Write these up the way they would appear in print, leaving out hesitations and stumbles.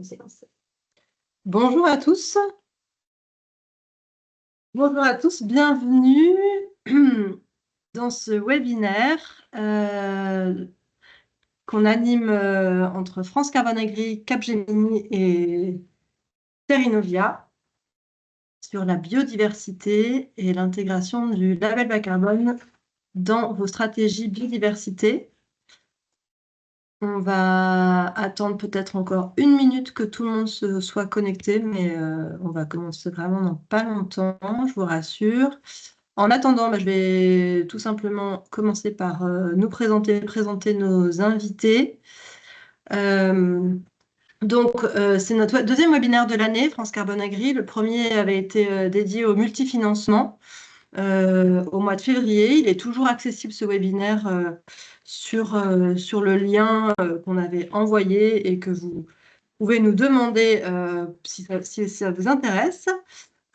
c'est lancé. Bonjour à tous. Bonjour à tous, bienvenue dans ce webinaire qu'on anime entre France Carbone Agri, Capgemini et Terrinovia sur la biodiversité et l'intégration du label bas carbone dans vos stratégies biodiversité. On va attendre peut-être encore 1 minute que tout le monde se soit connecté, mais on va commencer vraiment dans pas longtemps, je vous rassure. En attendant, je vais tout simplement commencer par nous présenter nos invités. Donc, c'est notre deuxième webinaire de l'année, France Carbone Agri. Le premier avait été dédié au multifinancement au mois de février. Il est toujours accessible, ce webinaire, sur le lien qu'on avait envoyé et que vous pouvez nous demander si ça vous intéresse.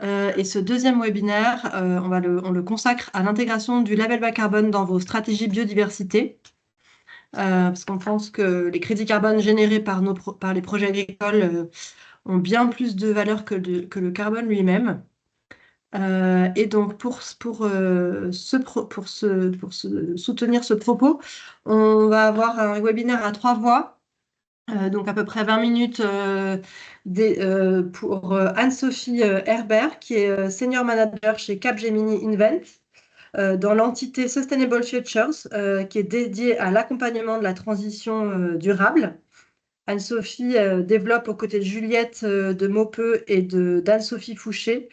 Et ce deuxième webinaire, on le consacre à l'intégration du label bas carbone dans vos stratégies biodiversité. Parce qu'on pense que les crédits carbone générés par les projets agricoles ont bien plus de valeur que le carbone lui-même. Et donc, pour soutenir ce propos, on va avoir un webinaire à 3 voix, donc à peu près 20 minutes pour Anne-Sophie Herbert, qui est Senior Manager chez Capgemini Invent, dans l'entité Sustainable Futures, qui est dédiée à l'accompagnement de la transition durable. Anne-Sophie développe aux côtés de Juliette de Maupeux et d'Anne-Sophie Fouché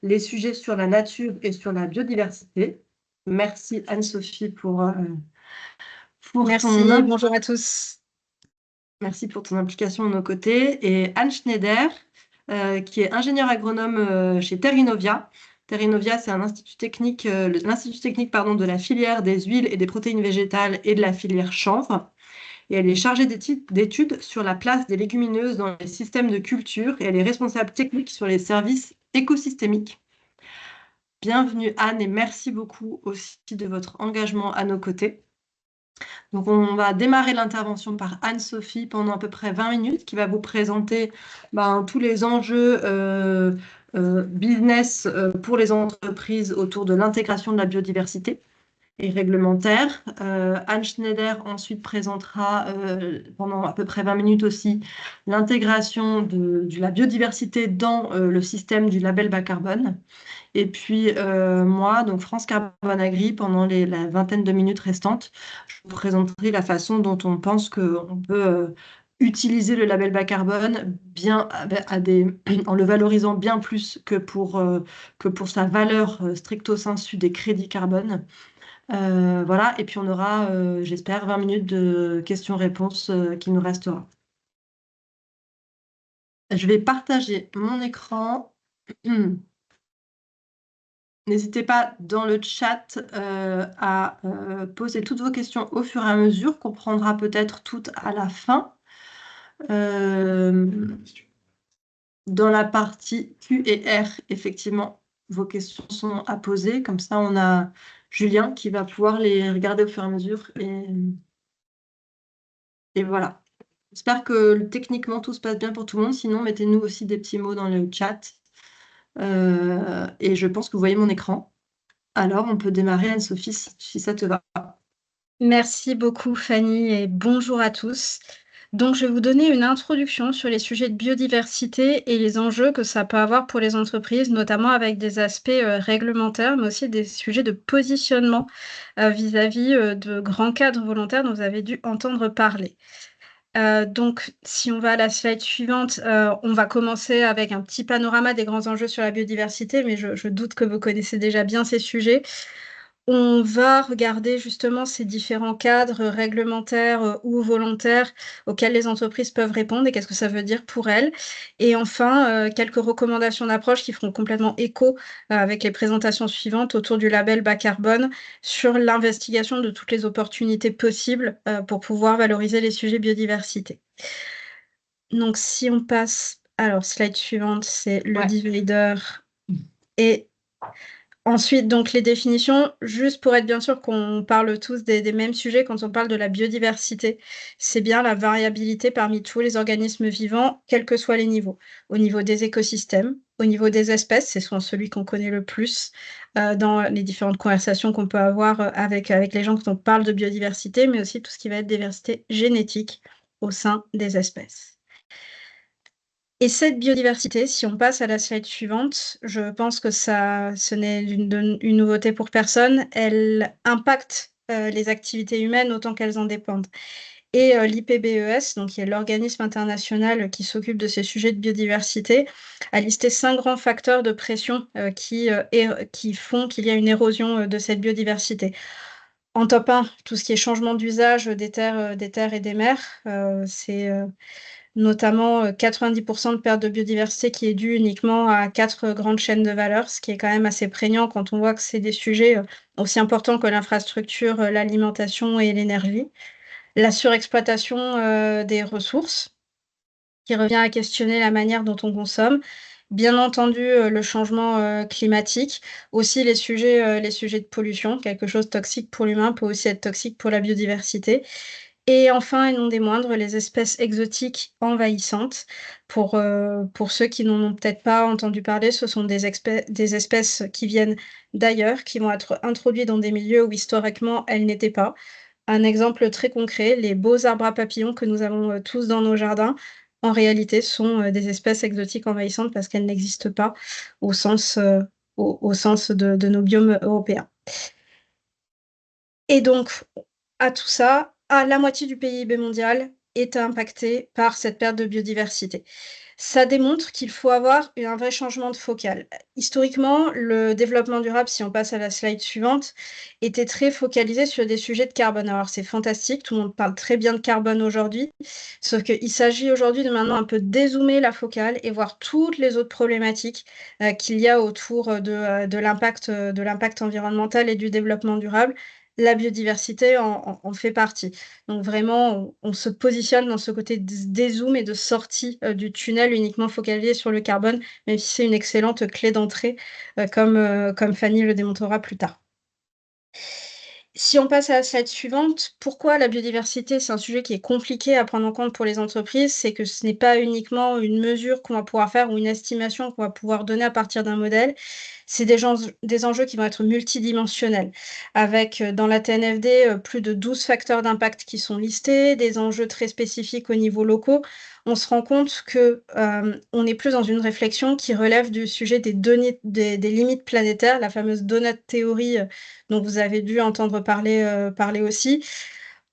les sujets sur la nature et sur la biodiversité. Merci Anne-Sophie pour Merci, bonjour à tous. Merci pour ton implication de nos côtés. Et Anne Schneider, qui est ingénieure agronome chez Terrinovia. Terrinovia, c'est un institut technique, l'institut technique de la filière des huiles et des protéines végétales et de la filière chanvre. Et elle est chargée d'études sur la place des légumineuses dans les systèmes de culture et elle est responsable technique sur les services écosystémiques. Bienvenue Anne et merci beaucoup aussi de votre engagement à nos côtés. Donc on va démarrer l'intervention par Anne-Sophie pendant à peu près 20 minutes qui va vous présenter tous les enjeux business pour les entreprises autour de l'intégration de la biodiversité et réglementaire. Anne Schneider ensuite présentera pendant à peu près 20 minutes aussi l'intégration de la biodiversité dans le système du label bas carbone. Et puis moi, donc France Carbone Agri, pendant la vingtaine de minutes restantes, je vous présenterai la façon dont on pense qu'on peut utiliser le label bas carbone en le valorisant bien plus que pour sa valeur stricto sensu des crédits carbone. Voilà, et puis on aura, j'espère, 20 minutes de questions-réponses qui nous restera. Je vais partager mon écran. N'hésitez pas dans le chat à poser toutes vos questions au fur et à mesure, qu'on prendra peut-être toutes à la fin. Dans la partie Q et R, effectivement, vos questions sont à poser. Comme ça, on a Julien qui va pouvoir les regarder au fur et à mesure. Et voilà. J'espère que techniquement, tout se passe bien pour tout le monde. Sinon, mettez-nous aussi des petits mots dans le chat. Et je pense que vous voyez mon écran. Alors, on peut démarrer, Anne-Sophie, si ça te va. Merci beaucoup, Fanny, et bonjour à tous. Donc, je vais vous donner une introduction sur les sujets de biodiversité et les enjeux que ça peut avoir pour les entreprises, notamment avec des aspects réglementaires, mais aussi des sujets de positionnement vis-à-vis de grands cadres volontaires dont vous avez dû entendre parler. Donc, si on va à la slide suivante, on va commencer avec un petit panorama des grands enjeux sur la biodiversité, mais je doute que vous connaissez déjà bien ces sujets. On va regarder justement ces différents cadres réglementaires ou volontaires auxquels les entreprises peuvent répondre et qu'est-ce que ça veut dire pour elles. Et enfin, quelques recommandations d'approche qui feront complètement écho avec les présentations suivantes autour du label bas carbone sur l'investigation de toutes les opportunités possibles pour pouvoir valoriser les sujets biodiversité. Donc, si on passe... Alors, slide suivante, c'est le divider et Ensuite, donc les définitions, juste pour être bien sûr qu'on parle tous des mêmes sujets quand on parle de la biodiversité, c'est bien la variabilité parmi tous les organismes vivants, quels que soient les niveaux. Au niveau des écosystèmes, au niveau des espèces, c'est souvent celui qu'on connaît le plus dans les différentes conversations qu'on peut avoir avec les gens quand on parle de biodiversité, mais aussi tout ce qui va être diversité génétique au sein des espèces. Et cette biodiversité, si on passe à la slide suivante, je pense que ce n'est une nouveauté pour personne. Elle impacte les activités humaines autant qu'elles en dépendent. Et l'IPBES, donc qui est l'organisme international qui s'occupe de ces sujets de biodiversité, a listé 5 grands facteurs de pression qui font qu'il y a une érosion de cette biodiversité. En top 1, tout ce qui est changement d'usage des terres et des mers. C'est notamment 90 de perte de biodiversité qui est due uniquement à 4 grandes chaînes de valeur, ce qui est quand même assez prégnant quand on voit que c'est des sujets aussi importants que l'infrastructure, l'alimentation et l'énergie. La surexploitation des ressources, qui revient à questionner la manière dont on consomme. Bien entendu, le changement climatique, aussi les sujets de pollution. Quelque chose de toxique pour l'humain peut aussi être toxique pour la biodiversité. Et enfin, et non des moindres, les espèces exotiques envahissantes. Pour ceux qui n'en ont peut-être pas entendu parler, ce sont des espèces qui viennent d'ailleurs, qui vont être introduites dans des milieux où historiquement elles n'étaient pas. Un exemple très concret, les beaux arbres à papillons que nous avons tous dans nos jardins, en réalité sont des espèces exotiques envahissantes parce qu'elles n'existent pas au sens, au sens de nos biomes européens. Et donc, à tout ça, la moitié du PIB mondial est impacté par cette perte de biodiversité. Ça démontre qu'il faut avoir un vrai changement de focale. Historiquement, le développement durable, si on passe à la slide suivante, était très focalisé sur des sujets de carbone. Alors c'est fantastique, tout le monde parle très bien de carbone aujourd'hui, sauf qu'il s'agit aujourd'hui de maintenant un peu dézoomer la focale et voir toutes les autres problématiques qu'il y a autour de l'impact environnemental et du développement durable. La biodiversité en fait partie. Donc vraiment, on se positionne dans ce côté dézoom et de sortie du tunnel uniquement focalisé sur le carbone, même si c'est une excellente clé d'entrée, comme Fanny le démontrera plus tard. Si on passe à la slide suivante, pourquoi la biodiversité, c'est un sujet qui est compliqué à prendre en compte pour les entreprises? C'est que ce n'est pas uniquement une mesure qu'on va pouvoir faire ou une estimation qu'on va pouvoir donner à partir d'un modèle. C'est des enjeux qui vont être multidimensionnels, avec dans la TNFD plus de 12 facteurs d'impact qui sont listés, des enjeux très spécifiques au niveau locaux. On se rend compte que on est plus dans une réflexion qui relève du sujet des limites planétaires, la fameuse donut theory dont vous avez dû entendre parler aussi,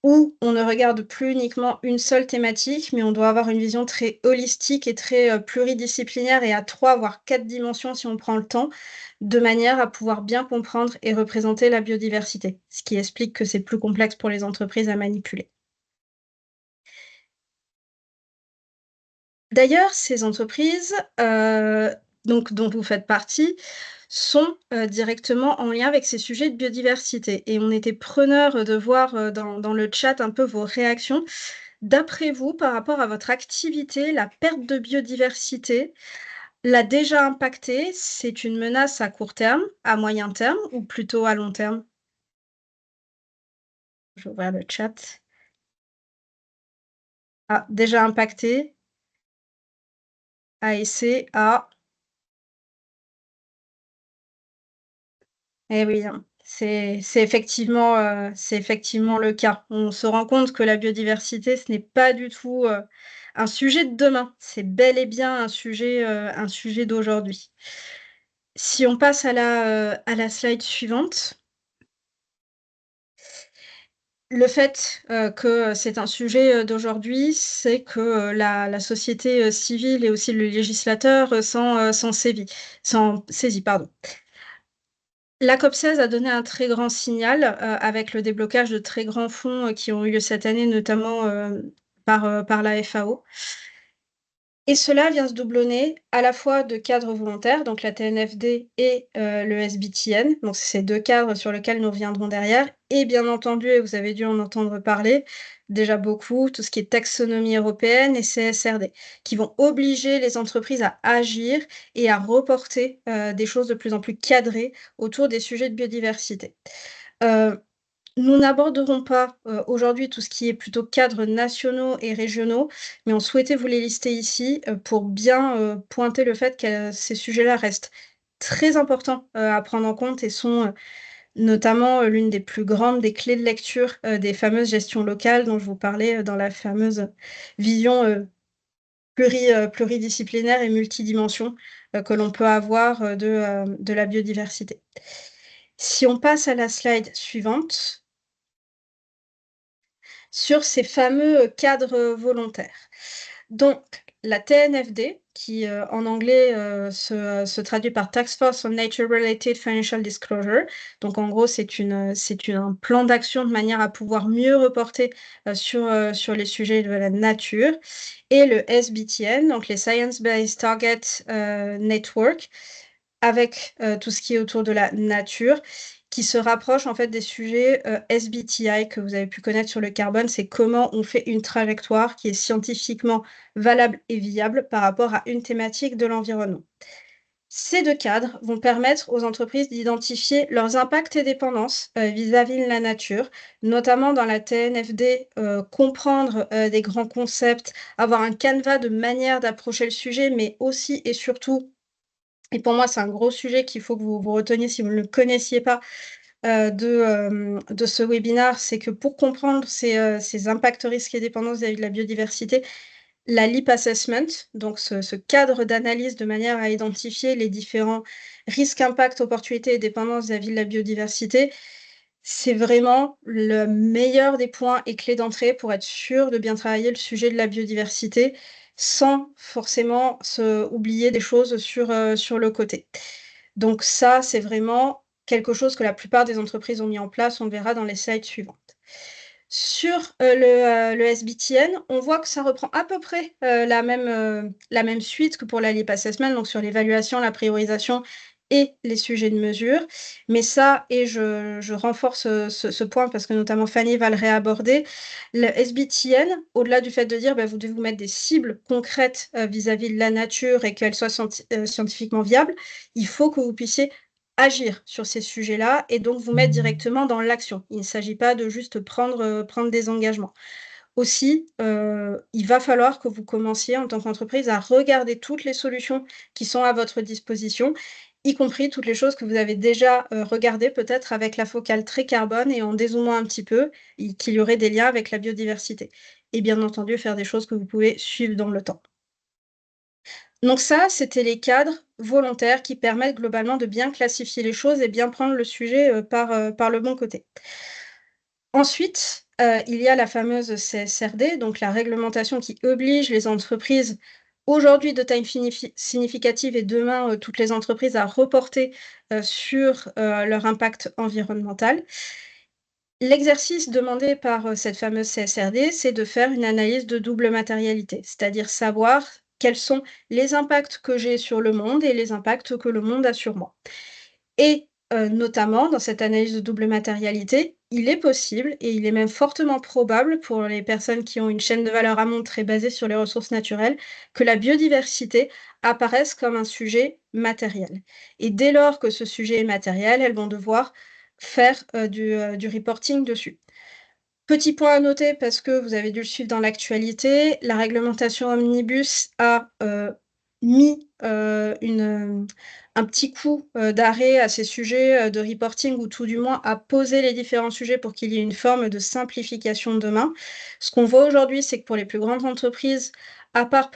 où on ne regarde plus uniquement une seule thématique, mais on doit avoir une vision très holistique et très pluridisciplinaire et à 3 voire 4 dimensions si on prend le temps, de manière à pouvoir bien comprendre et représenter la biodiversité. Ce qui explique que c'est plus complexe pour les entreprises à manipuler. D'ailleurs, ces entreprises, donc dont vous faites partie, sont, directement en lien avec ces sujets de biodiversité et on était preneurs, de voir, dans le chat un peu vos réactions. D'après vous, par rapport à votre activité, la perte de biodiversité l'a déjà impactée? C'est une menace à court terme, à moyen terme ou plutôt à long terme? Je vais ouvrir le chat. Ah, déjà impactée, ASC, A. Eh oui, hein, c'est effectivement le cas. On se rend compte que la biodiversité, ce n'est pas du tout, un sujet de demain, c'est bel et bien un sujet d'aujourd'hui. Si on passe à la slide suivante, le fait, que c'est un sujet, d'aujourd'hui, c'est que, la société, civile et aussi le législateur, s'en saisit, pardon. La COP16 a donné un très grand signal, avec le déblocage de très grands fonds, qui ont eu lieu cette année, notamment, par la FAO. Et cela vient se doublonner à la fois de cadres volontaires, donc la TNFD et le SBTN, donc c'est ces 2 cadres sur lesquels nous reviendrons derrière et bien entendu, et vous avez dû en entendre parler déjà beaucoup, tout ce qui est taxonomie européenne et CSRD, qui vont obliger les entreprises à agir et à reporter, des choses de plus en plus cadrées autour des sujets de biodiversité. Heu Nous n'aborderons pas, aujourd'hui tout ce qui est plutôt cadres nationaux et régionaux, mais on souhaitait vous les lister ici, pour bien, pointer le fait que ces sujets-là restent très importants, à prendre en compte et sont, notamment, l'une des plus grandes des clés de lecture, des fameuses gestions locales dont je vous parlais, dans la fameuse vision, pluridisciplinaire et multidimension, que l'on peut avoir, de la biodiversité. Si on passe à la slide suivante. Sur ces fameux, cadres, volontaires. Donc la TNFD qui, en anglais, se traduit par Task Force on Nature Related Financial Disclosure. Donc en gros, un plan d'action de manière à pouvoir mieux reporter, sur les sujets de la nature et le SBTN, donc les Science Based Target, Network, avec, tout ce qui est autour de la nature, qui se rapproche en fait des sujets, SBTI que vous avez pu connaître sur le carbone. C'est comment on fait une trajectoire qui est scientifiquement valable et viable par rapport à une thématique de l'environnement. Ces 2 cadres vont permettre aux entreprises d'identifier leurs impacts et dépendances, vis-à-vis de la nature, notamment dans la TNFD, comprendre, des grands concepts, avoir un canevas de manière d'approcher le sujet, mais aussi et surtout et pour moi, c'est un gros sujet qu'il faut que vous reteniez si vous ne le connaissiez pas, de ce webinaire, c'est que pour comprendre ces impacts, risques et dépendances vis-à-vis de la biodiversité, la LEAP Assessment, donc ce cadre d'analyse de manière à identifier les différents risques, impacts, opportunités et dépendances vis-à-vis de la biodiversité, c'est vraiment le meilleur des points et clés d'entrée pour être sûr de bien travailler le sujet de la biodiversité, sans forcément oublier des choses sur le côté. Donc ça, c'est vraiment quelque chose que la plupart des entreprises ont mis en place, on le verra dans les slides suivantes. Sur, le SBTN, on voit que ça reprend à peu près, la même suite que pour la LEAP Assessment, donc sur l'évaluation, la priorisation et les sujets de mesure. Mais ça et je renforce, ce point parce que notamment Fanny va le réaborder. Le SBTN, au-delà du fait de dire, bah, vous devez vous mettre des cibles concrètes, vis-à-vis de la nature et qu'elles soient scientifiquement viables, il faut que vous puissiez agir sur ces sujets-là et donc vous mettre directement dans l'action. Il ne s'agit pas de juste prendre des engagements. Aussi, il va falloir que vous commenciez en tant qu'entreprise à regarder toutes les solutions qui sont à votre disposition, y compris toutes les choses que vous avez déjà, regardées peut-être avec la focale très carbone et en dézoomant un petit peu, qu'il y aurait des liens avec la biodiversité et bien entendu faire des choses que vous pouvez suivre dans le temps. Donc ça, c'était les cadres volontaires qui permettent globalement de bien classifier les choses et bien prendre le sujet, par le bon côté. Ensuite, il y a la fameuse CSRD, donc la réglementation qui oblige les entreprises, aujourd'hui de taille significative et demain, toutes les entreprises à reporter, sur, leur impact environnemental. L'exercice demandé par, cette fameuse CSRD, c'est de faire une analyse de double matérialité, c'est-à-dire savoir quels sont les impacts que j'ai sur le monde et les impacts que le monde a sur moi. Et notamment dans cette analyse de double matérialité, il est possible et il est même fortement probable pour les personnes qui ont une chaîne de valeur amont très basée sur les ressources naturelles, que la biodiversité apparaisse comme un sujet matériel. Et dès lors que ce sujet est matériel, elles vont devoir faire, du reporting dessus. Petit point à noter parce que vous avez dû le suivre dans l'actualité, la réglementation Omnibus a, mis, un petit coup, d'arrêt à ces sujets, de reporting ou tout du moins a posé les différents sujets pour qu'il y ait une forme de simplification demain. Ce qu'on voit aujourd'hui, c'est que pour les plus grandes entreprises, à part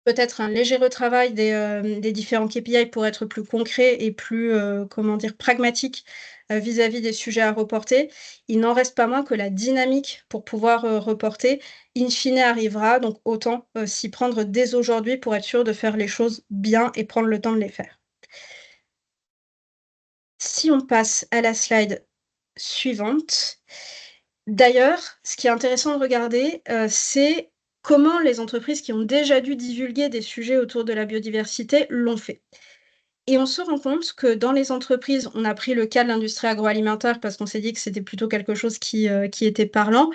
peut-être un léger retravail des différents KPI pour être plus concret et plus, comment dire? Pragmatique, vis-à-vis des sujets à reporter. Il n'en reste pas moins que la dynamique pour pouvoir, reporter, in fine arrivera, donc autant, s'y prendre dès aujourd'hui pour être sûr de faire les choses bien et prendre le temps de les faire. Si on passe à la slide suivante. D'ailleurs, ce qui est intéressant de regarder, c'est comment les entreprises qui ont déjà dû divulguer des sujets autour de la biodiversité l'ont fait. Et on se rend compte que dans les entreprises, on a pris le cas de l'industrie agroalimentaire parce qu'on s'est dit que c'était plutôt quelque chose qui était parlant,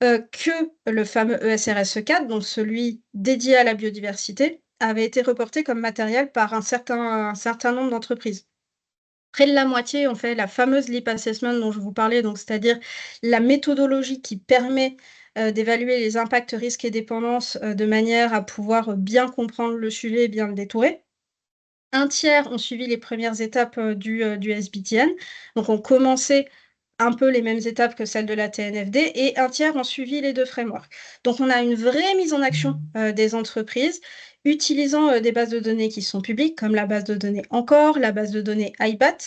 que le fameux ESRSE 4, donc celui dédié à la biodiversité, avait été reporté comme matériel par un certain nombre d'entreprises. Près de la moitié ont fait la fameuse Leap Assessment dont je vous parlais, donc c'est-à-dire la méthodologie qui permet, d'évaluer les impacts, risques et dépendances, de manière à pouvoir, bien comprendre le sujet et bien le détourer. Un tiers ont suivi les premières étapes, du SBTN, donc ont commencé un peu les mêmes étapes que celles de la TNFD et un tiers ont suivi les 2 frameworks. Donc on a une vraie mise en action, des entreprises utilisant, des bases de données qui sont publiques comme la base de données Encore, la base de données IBAT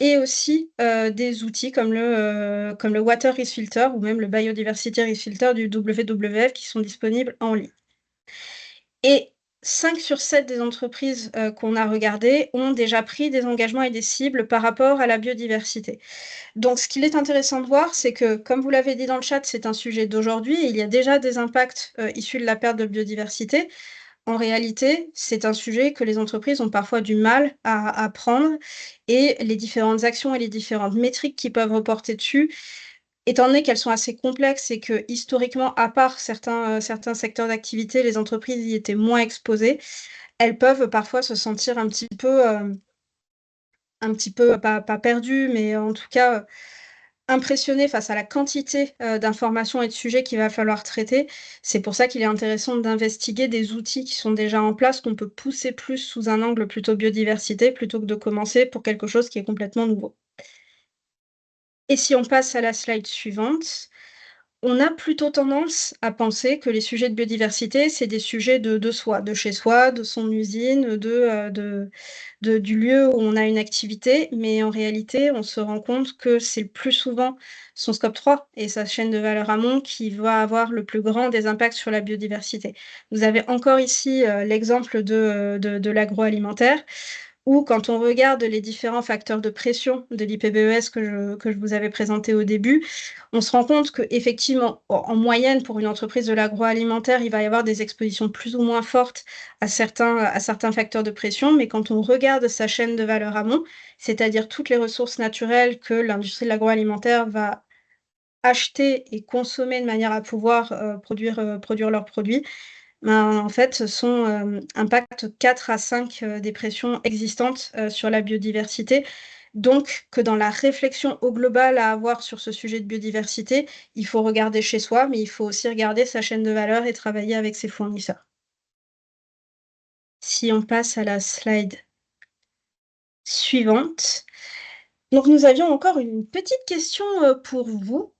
et aussi, des outils comme le Water Risk Filter ou même le Biodiversity Risk Filter du WWF qui sont disponibles en ligne. Et 5 sur 7 des entreprises, qu'on a regardées ont déjà pris des engagements et des cibles par rapport à la biodiversité. Donc ce qu'il est intéressant de voir, c'est que, comme vous l'avez dit dans le chat, c'est un sujet d'aujourd'hui et il y a déjà des impacts, issus de la perte de biodiversité. En réalité, c'est un sujet que les entreprises ont parfois du mal à prendre et les différentes actions et les différentes métriques qui peuvent reporter dessus, étant donné qu'elles sont assez complexes et que historiquement, à part certains secteurs d'activité, les entreprises y étaient moins exposées, elles peuvent parfois se sentir un petit peu pas perdues, mais en tout cas, impressionnées face à la quantité, d'informations et de sujets qu'il va falloir traiter. C'est pour ça qu'il est intéressant d'investiguer des outils qui sont déjà en place, qu'on peut pousser plus sous un angle plutôt biodiversité, plutôt que de commencer pour quelque chose qui est complètement nouveau. Et si on passe à la slide suivante. On a plutôt tendance à penser que les sujets de biodiversité, c'est des sujets de soi, de chez soi, de son usine, du lieu où on a une activité, mais en réalité, on se rend compte que c'est le plus souvent son scope 3 et sa chaîne de valeur amont qui va avoir le plus grand des impacts sur la biodiversité. Vous avez encore ici, l'exemple de l'agroalimentaire. Ou quand on regarde les différents facteurs de pression de l'IPBES que je vous avais présenté au début, on se rend compte qu'effectivement, en moyenne, pour une entreprise de l'agroalimentaire, il va y avoir des expositions plus ou moins fortes à certains facteurs de pression. Mais quand on regarde sa chaîne de valeur amont, c'est-à-dire toutes les ressources naturelles que l'industrie de l'agroalimentaire va acheter et consommer de manière à pouvoir, produire leurs produits, ben, en fait, ce sont, impactent 4 à 5 des pressions existantes, sur la biodiversité. Donc que dans la réflexion au global à avoir sur ce sujet de biodiversité, il faut regarder chez soi, mais il faut aussi regarder sa chaîne de valeur et travailler avec ses fournisseurs. Si on passe à la slide suivante. Donc nous avions encore une petite question, pour vous.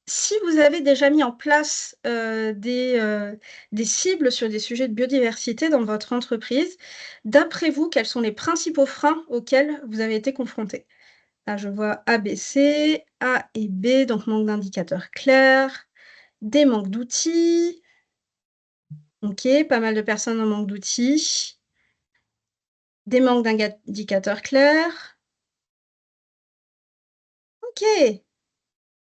Si vous avez déjà mis en place, des cibles sur des sujets de biodiversité dans votre entreprise, d'après vous, quels sont les principaux freins auxquels vous avez été confrontés? Là, je vois A, B, C, A et B, donc manque d'indicateurs clairs, des manques d'outils. OK, pas mal de personnes en manque d'outils, des manques d'indicateurs clairs. OK,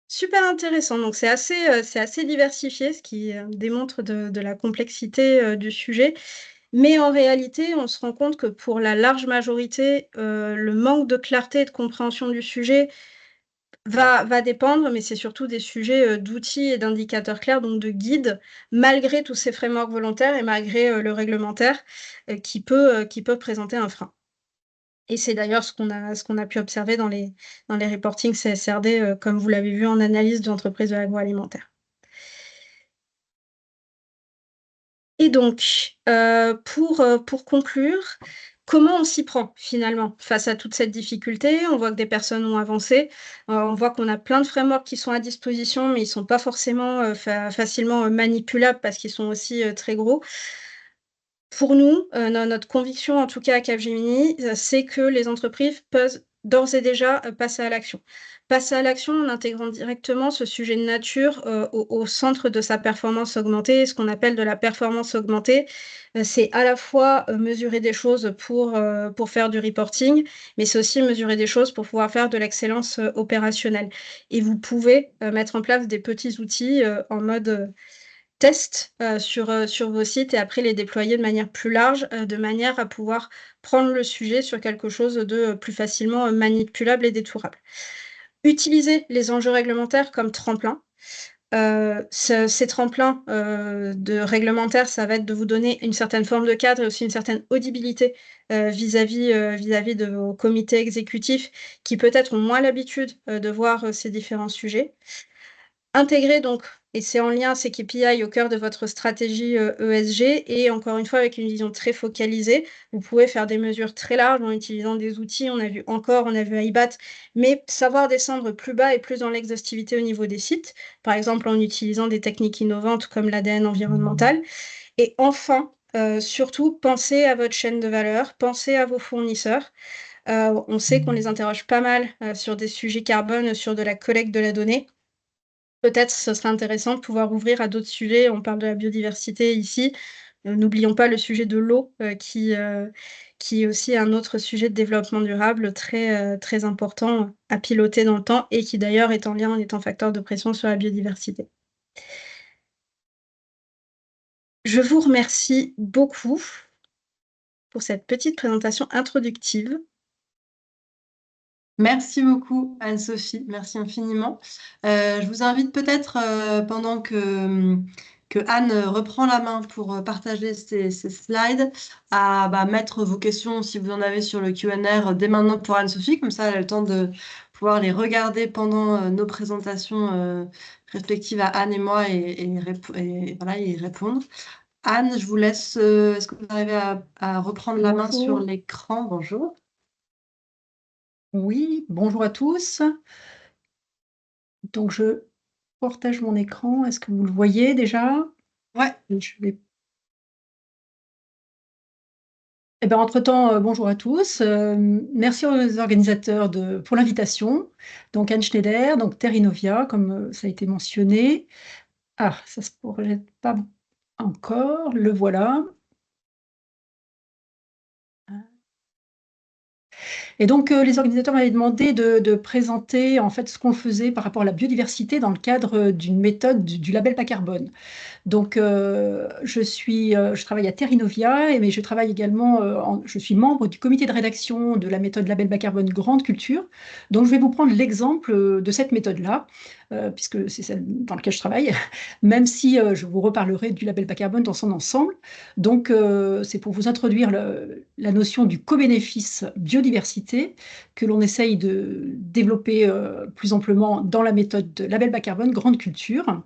super intéressant. Donc c'est assez diversifié, ce qui, démontre de la complexité, du sujet. Mais en réalité, on se rend compte que pour la large majorité, le manque de clarté et de compréhension du sujet va dépendre, mais c'est surtout des sujets, d'outils et d'indicateurs clairs, donc de guides, malgré tous ces frameworks volontaires et malgré, le réglementaire, qui peut présenter un frein. Et c'est d'ailleurs ce qu'on a pu observer dans les reportings CSRD, comme vous l'avez vu en analyse d'entreprise de l'agroalimentaire. Et donc, pour conclure, comment on s'y prend finalement face à toute cette difficulté? On voit que des personnes ont avancé, on voit qu'on a plein de frameworks qui sont à disposition, mais ils sont pas forcément, facilement, manipulables parce qu'ils sont aussi, très gros. Pour nous, notre conviction en tout cas à Capgemini, c'est que les entreprises peuvent d'ores et déjà, passer à l'action. Passer à l'action en intégrant directement ce sujet de nature, au centre de sa performance augmentée. Ce qu'on appelle de la performance augmentée, c'est à la fois, mesurer des choses pour faire du reporting, mais c'est aussi mesurer des choses pour pouvoir faire de l'excellence, opérationnelle. Et vous pouvez, mettre en place des petits outils, en mode, tests sur vos sites et après les déployer de manière plus large, de manière à pouvoir prendre le sujet sur quelque chose de plus facilement manipulable et détourable. Utilisez les enjeux réglementaires comme tremplin. Ces tremplins, de réglementaires, ça va être de vous donner une certaine forme de cadre et aussi une certaine audibilité, vis-à-vis de vos comités exécutifs qui peut-être ont moins l'habitude, de voir, ces différents sujets. Intégrer donc et c'est en lien ces KPI au cœur de votre stratégie, ESG et encore une fois avec une vision très focalisée. Vous pouvez faire des mesures très larges en utilisant des outils. On a vu Encore, on a vu IBAT, mais savoir descendre plus bas et plus dans l'exhaustivité au niveau des sites, par exemple en utilisant des techniques innovantes comme l'ADN environnemental et enfin, surtout pensez à votre chaîne de valeur, pensez à vos fournisseurs. On sait qu'on les interroge pas mal, sur des sujets carbone, sur de la collecte de la donnée. Peut-être ce serait intéressant de pouvoir ouvrir à d'autres sujets. On parle de la biodiversité ici. N'oublions pas le sujet de l'eau, qui est aussi un autre sujet de développement durable très important à piloter dans le temps et qui d'ailleurs est en lien, en étant facteur de pression sur la biodiversité. Je vous remercie beaucoup pour cette petite présentation introductive. Merci beaucoup, Anne-Sophie. Merci infiniment. Je vous invite peut-être, pendant que Anne reprend la main pour partager ces slides, à mettre vos questions, si vous en avez, sur le Q&A dès maintenant pour Anne-Sophie. Comme ça, elle a le temps de pouvoir les regarder pendant nos présentations respectives à Anne et moi voilà, et y répondre. Anne, je vous laisse. Est-ce que vous arrivez à reprendre la main sur Bonjour. l'écran? Bonjour. Oui, bonjour à tous. Donc je partage mon écran. Est-ce que vous le voyez déjà? Ouais. Je vais entre-temps, bonjour à tous. Merci aux organisateurs pour l'invitation. Donc Anne Schneider, donc Terrinovia, comme ça a été mentionné. Ah, ça se projette pas encore, le voilà. Et donc, les organisateurs m'avaient demandé de présenter en fait ce qu'on faisait par rapport à la biodiversité dans le cadre d'une méthode du label bas carbone. Donc, je travaille à Terrinovia, mais je travaille également, je suis membre du comité de rédaction de la méthode label bas carbone Grande Culture. Donc, je vais vous prendre l'exemple de cette méthode-là, puisque c'est celle dans laquelle je travaille, même si je vous reparlerai du label bas carbone dans son ensemble. Donc, c'est pour vous introduire la notion du co-bénéfice biodiversité que l'on essaye de développer plus amplement dans la méthode de label bas carbone Grande Culture.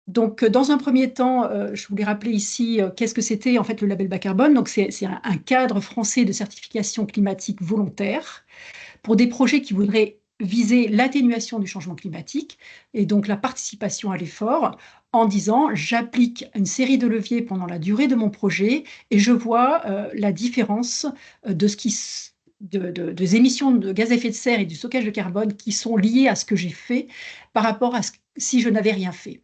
Donc, dans un premier temps, je voulais rappeler ici qu'est-ce que c'était en fait le label bas carbone. Donc, c'est un cadre français de certification climatique volontaire pour des projets qui voudraient viser l'atténuation du changement climatique et donc la participation à l'effort en disant j'applique une série de leviers pendant la durée de mon projet et je vois la différence des émissions de gaz à effet de serre et du stockage de carbone qui sont liées à ce que j'ai fait par rapport à si je n'avais rien fait.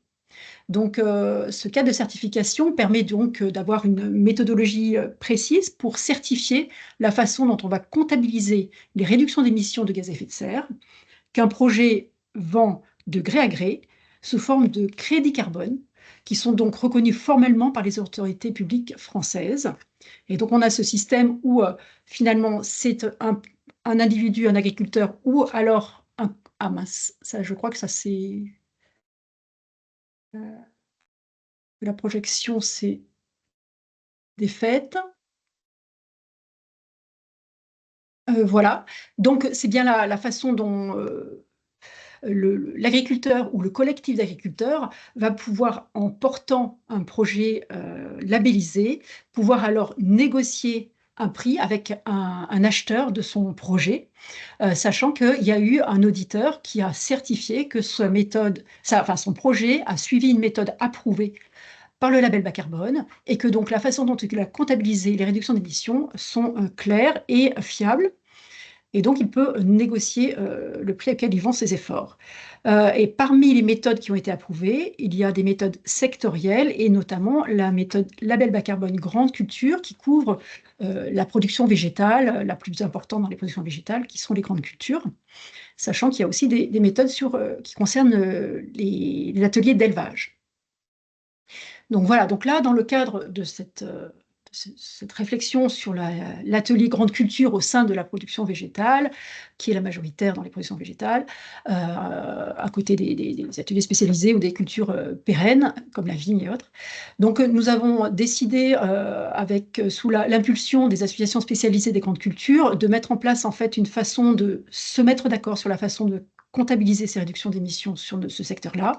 Donc, ce cadre de certification permet donc d'avoir une méthodologie précise pour certifier la façon dont on va comptabiliser les réductions d'émissions de gaz à effet de serre qu'un projet vend de gré à gré sous forme de crédits carbone, qui sont donc reconnus formellement par les autorités publiques françaises. Et donc, on a ce système où finalement, c'est un individu, un agriculteur, ou alors un... Ah mince, ça, je crois que ça c'est... la projection, c'est défaite. Voilà. Donc, c'est bien la façon dont l'agriculteur ou le collectif d'agriculteurs va pouvoir, en portant un projet labellisé, pouvoir alors négocier un prix avec un acheteur de son projet, sachant qu'il y a eu un auditeur qui a certifié que son projet a suivi une méthode approuvée par le label bas carbone et que donc la façon dont il a comptabilisé les réductions d'émissions sont claires et fiables. Et donc, il peut négocier le prix auquel il vend ses efforts. Et parmi les méthodes qui ont été approuvées, il y a des méthodes sectorielles et notamment la méthode label bas carbone Grande Culture qui couvre la production végétale, la plus importante dans les productions végétales, qui sont les grandes cultures, sachant qu'il y a aussi des méthodes qui concernent les ateliers d'élevage. Donc voilà, donc là, dans le cadre de cette réflexion sur l'atelier grande culture au sein de la production végétale, qui est la majoritaire dans les productions végétales, à côté des ateliers spécialisés ou des cultures pérennes, comme la vigne et autres. Donc nous avons décidé, sous l'impulsion des associations spécialisées des grandes cultures, de mettre en place en fait une façon de se mettre d'accord sur la façon de comptabiliser ces réductions d'émissions sur ce secteur-là,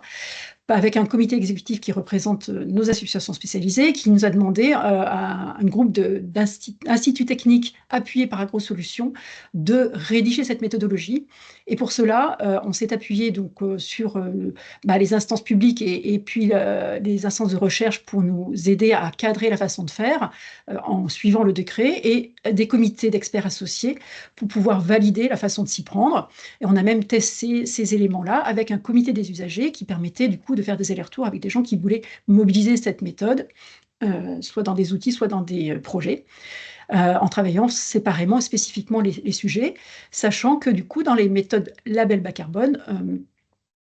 avec un comité exécutif qui représente nos associations spécialisées, qui nous a demandé à un groupe d'instituts techniques appuyés par AgroSolutions de rédiger cette méthodologie. Et pour cela, on s'est appuyé donc sur les instances publiques et puis les instances de recherche pour nous aider à cadrer la façon de faire en suivant le décret, et des comités d'experts associés pour pouvoir valider la façon de s'y prendre. Et on a même testé ces éléments-là avec un comité des usagers qui permettait du coup de faire des allers-retours avec des gens qui voulaient mobiliser cette méthode, soit dans des outils, soit dans des projets, en travaillant séparément, spécifiquement les sujets, sachant que du coup, dans les méthodes label bas carbone,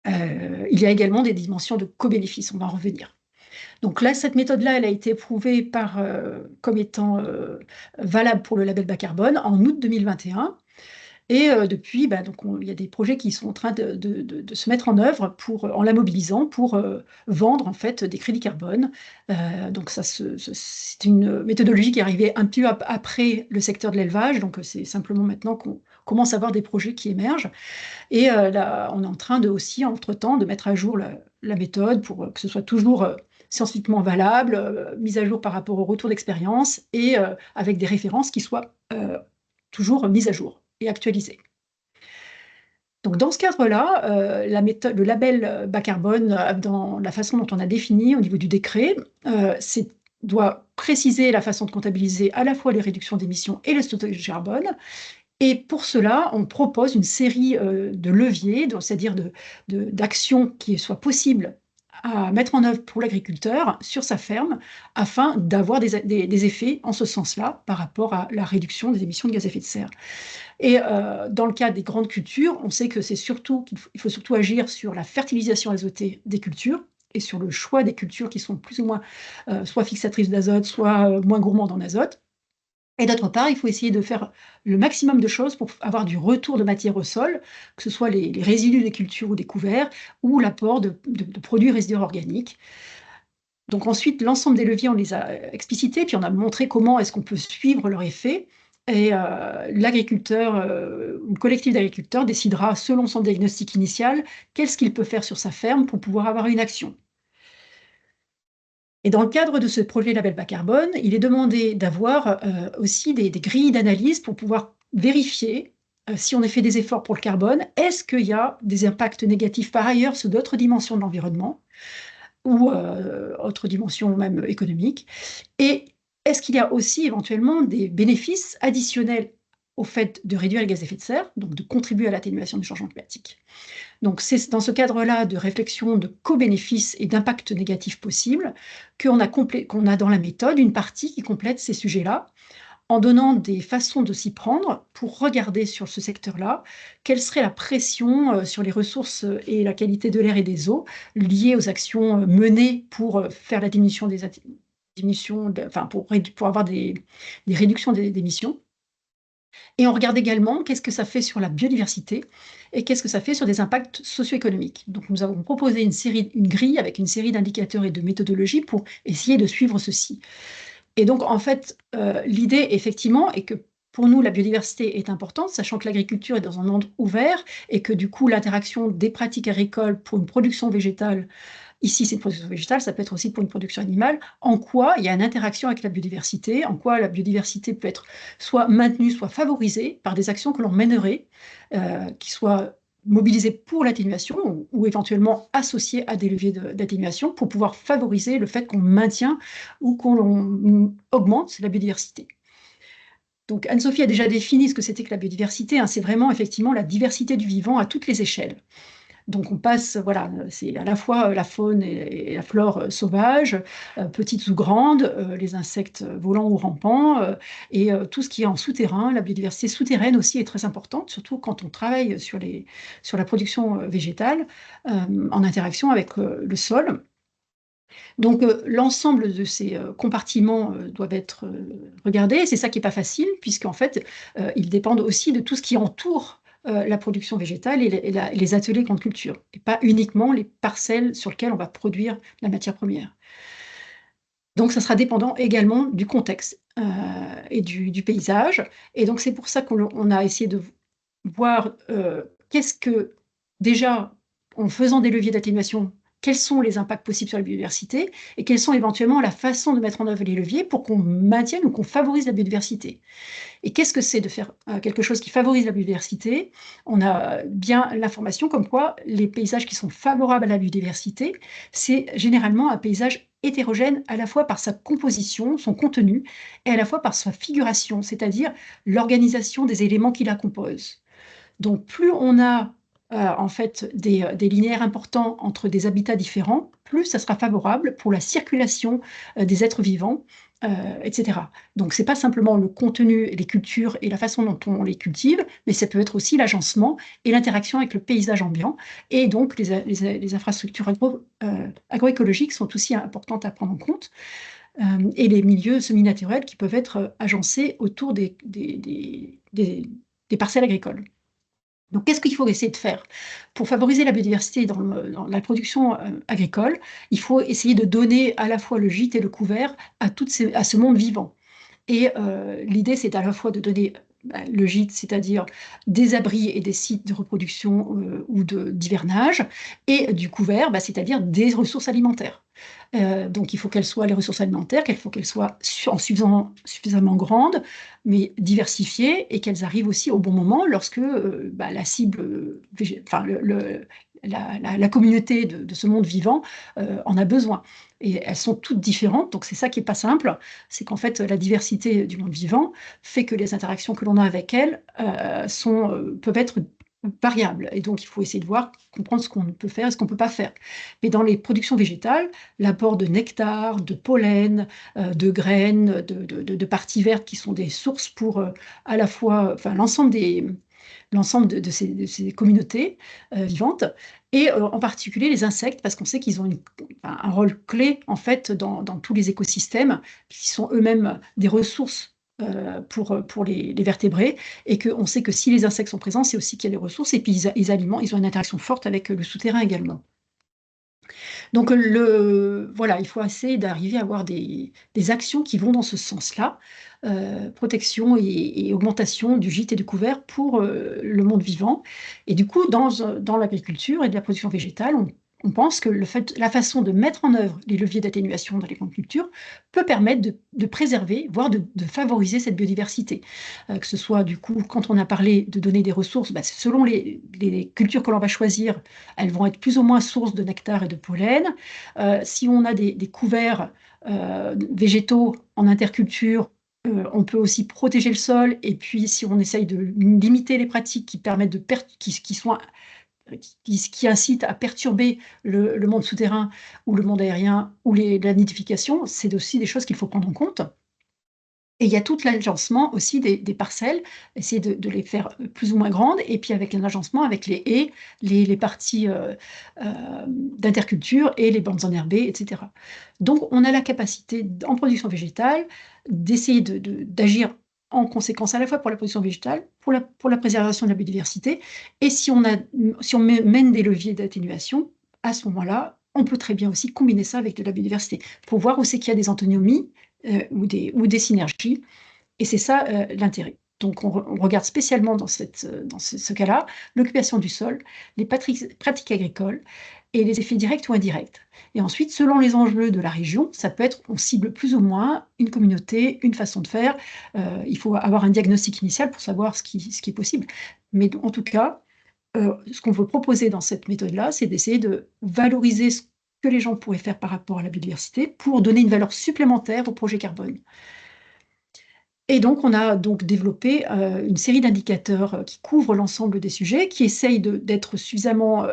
il y a également des dimensions de co-bénéfice, on va en revenir. Donc là, cette méthode-là, elle a été éprouvée comme étant valable pour le label bas carbone en août 2021. Et depuis, donc il y a des projets qui sont en train de se mettre en œuvre en la mobilisant pour vendre en fait des crédits carbone. Donc c'est une méthodologie qui est arrivée un peu après le secteur de l'élevage. Donc c'est simplement maintenant qu'on commence à avoir des projets qui émergent. Et là, on est en train aussi, entre-temps, de mettre à jour la méthode pour que ce soit toujours scientifiquement valable, mise à jour par rapport au retour d'expérience et avec des références qui soient toujours mises à jour et actualisées. Donc dans ce cadre-là, le label bas carbone, dans la façon dont on a défini au niveau du décret, doit préciser la façon de comptabiliser à la fois les réductions d'émissions et le stockage de carbone. Et pour cela, on propose une série de leviers, c'est-à-dire d'actions qui soient possibles à mettre en œuvre pour l'agriculteur sur sa ferme, afin d'avoir des effets en ce sens-là par rapport à la réduction des émissions de gaz à effet de serre. Et dans le cas des grandes cultures, on sait qu'il faut surtout agir sur la fertilisation azotée des cultures et sur le choix des cultures qui sont plus ou moins soit fixatrices d'azote, soit moins gourmandes en azote. Et d'autre part, il faut essayer de faire le maximum de choses pour avoir du retour de matière au sol, que ce soit les résidus des cultures ou des couverts, ou l'apport de produits résiduaires organiques. Donc ensuite, l'ensemble des leviers, on les a explicités, puis on a montré comment est-ce qu'on peut suivre leur effet. Et l'agriculteur, ou le collectif d'agriculteurs décidera, selon son diagnostic initial, qu'est-ce qu'il peut faire sur sa ferme pour pouvoir avoir une action. Et dans le cadre de ce projet label bas carbone, il est demandé d'avoir aussi des grilles d'analyse pour pouvoir vérifier si on a fait des efforts pour le carbone, est-ce qu'il y a des impacts négatifs par ailleurs sur d'autres dimensions de l'environnement ou autres dimensions même économiques, et est-ce qu'il y a aussi éventuellement des bénéfices additionnels au fait de réduire les gaz à effet de serre, donc de contribuer à l'atténuation du changement climatique. Donc c'est dans ce cadre-là de réflexion de co-bénéfices et d'impact négatifs possibles qu'on a dans la méthode une partie qui complète ces sujets-là, en donnant des façons de s'y prendre pour regarder sur ce secteur-là quelle serait la pression sur les ressources et la qualité de l'air et des eaux liées aux actions menées pour faire la diminution pour avoir des réductions d'émissions. Et on regarde également qu'est-ce que ça fait sur la biodiversité et qu'est-ce que ça fait sur des impacts socio-économiques. Donc nous avons proposé une grille avec une série d'indicateurs et de méthodologies pour essayer de suivre ceci. Et donc en fait, l'idée effectivement est que pour nous, la biodiversité est importante, sachant que l'agriculture est dans un monde ouvert et que du coup, l'interaction des pratiques agricoles pour une production végétale, ici c'est une production végétale, ça peut être aussi pour une production animale, en quoi il y a une interaction avec la biodiversité, en quoi la biodiversité peut être soit maintenue, soit favorisée par des actions que l'on mènerait, qui soient mobilisées pour l'atténuation ou éventuellement associées à des leviers d'atténuation pour pouvoir favoriser le fait qu'on maintient ou qu'on augmente la biodiversité. Donc Anne-Sophie a déjà défini ce que c'était que la biodiversité, hein, c'est vraiment effectivement la diversité du vivant à toutes les échelles. Donc on passe, voilà, c'est à la fois la faune et la flore sauvage, petites ou grandes, les insectes volants ou rampants, et tout ce qui est en souterrain. La biodiversité souterraine aussi est très importante, surtout quand on travaille sur la production végétale, en interaction avec le sol. Donc, l'ensemble de ces compartiments doivent être regardés. C'est ça qui n'est pas facile, puisqu'en fait, ils dépendent aussi de tout ce qui entoure la production végétale et les ateliers grande culture, et pas uniquement les parcelles sur lesquelles on va produire la matière première. Donc, ça sera dépendant également du contexte et du paysage. Et donc, c'est pour ça qu'on a essayé de voir qu'est-ce que, déjà, en faisant des leviers d'atténuation, quels sont les impacts possibles sur la biodiversité et quelles sont éventuellement la façon de mettre en œuvre les leviers pour qu'on maintienne ou qu'on favorise la biodiversité. Et qu'est-ce que c'est de faire quelque chose qui favorise la biodiversité? On a bien l'information comme quoi les paysages qui sont favorables à la biodiversité, c'est généralement un paysage hétérogène à la fois par sa composition, son contenu, et à la fois par sa figuration, c'est-à-dire l'organisation des éléments qui la composent. Donc, plus on a en fait des linéaires importants entre des habitats différents, plus ça sera favorable pour la circulation des êtres vivants, etc. Donc, ce n'est pas simplement le contenu, les cultures et la façon dont on les cultive, mais ça peut être aussi l'agencement et l'interaction avec le paysage ambiant. Et donc, les infrastructures agroécologiques sont aussi importantes à prendre en compte, et les milieux semi-naturels qui peuvent être agencés autour des parcelles agricoles. Donc, qu'est-ce qu'il faut essayer de faire? Pour favoriser la biodiversité dans la production agricole, il faut essayer de donner à la fois le gîte et le couvert à ce monde vivant. Et l'idée, c'est à la fois de donner le gîte, c'est-à-dire des abris et des sites de reproduction ou d'hivernage, et du couvert, c'est-à-dire des ressources alimentaires. Donc, il faut qu'elles soient les ressources alimentaires, qu'il faut qu'elles soient suffisamment grandes, mais diversifiées, et qu'elles arrivent aussi au bon moment lorsque la cible, la communauté de ce monde vivant en a besoin. Et elles sont toutes différentes, donc c'est ça qui n'est pas simple, c'est qu'en fait, la diversité du monde vivant fait que les interactions que l'on a avec elles peuvent être variables. Et donc, il faut essayer de voir, comprendre ce qu'on peut faire et ce qu'on ne peut pas faire. Mais dans les productions végétales, l'apport de nectar, de pollen, de graines, de parties vertes qui sont des sources pour à la fois l'ensemble de ces communautés vivantes, et en particulier les insectes, parce qu'on sait qu'ils ont un rôle clé en fait dans tous les écosystèmes, qui sont eux-mêmes des ressources pour les vertébrés, et qu'on sait que si les insectes sont présents, c'est aussi qu'il y a des ressources, et puis ils ont une interaction forte avec le souterrain également. Donc, voilà, il faut essayer d'arriver à avoir des actions qui vont dans ce sens-là, protection et augmentation du gîte et du couvert pour le monde vivant. Et du coup, dans l'agriculture et de la production végétale, on pense que la façon de mettre en œuvre les leviers d'atténuation dans les grandes cultures peut permettre de préserver, voire de favoriser cette biodiversité. Que ce soit, du coup, quand on a parlé de donner des ressources, selon les cultures que l'on va choisir, elles vont être plus ou moins sources de nectar et de pollen. Si on a des couverts végétaux en interculture, on peut aussi protéger le sol. Et puis, si on essaye de limiter les pratiques qui permettent qui incitent à perturber le monde souterrain ou le monde aérien ou la nidification, c'est aussi des choses qu'il faut prendre en compte. Et il y a tout l'agencement aussi des parcelles, essayer de les faire plus ou moins grandes, et puis avec l'agencement, avec les haies, les parties d'interculture et les bandes enherbées, etc. Donc, on a la capacité, en production végétale, d'essayer d'agir en conséquence à la fois pour la production végétale, pour la préservation de la biodiversité, et si on mène des leviers d'atténuation, à ce moment-là, on peut très bien aussi combiner ça avec de la biodiversité, pour voir où c'est qu'il y a des antinomies, ou des synergies, et c'est ça l'intérêt. Donc, on regarde spécialement dans ce cas-là l'occupation du sol, les pratiques agricoles et les effets directs ou indirects. Et ensuite, selon les enjeux de la région, ça peut être, on cible plus ou moins une communauté, une façon de faire. Il faut avoir un diagnostic initial pour savoir ce qui est possible. Mais en tout cas, ce qu'on veut proposer dans cette méthode-là, c'est d'essayer de valoriser ce que les gens pourraient faire par rapport à la biodiversité pour donner une valeur supplémentaire au projet carbone. Et donc, on a donc développé une série d'indicateurs qui couvrent l'ensemble des sujets, qui essayent d'être suffisamment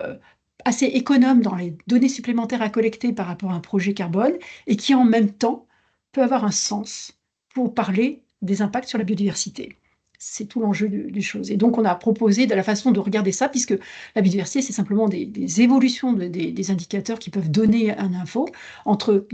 assez économes dans les données supplémentaires à collecter par rapport à un projet carbone, et qui en même temps peut avoir un sens pour parler des impacts sur la biodiversité. C'est tout l'enjeu des choses. Et donc, on a proposé de la façon de regarder ça, puisque la biodiversité, c'est simplement des évolutions des indicateurs qui peuvent donner un info entre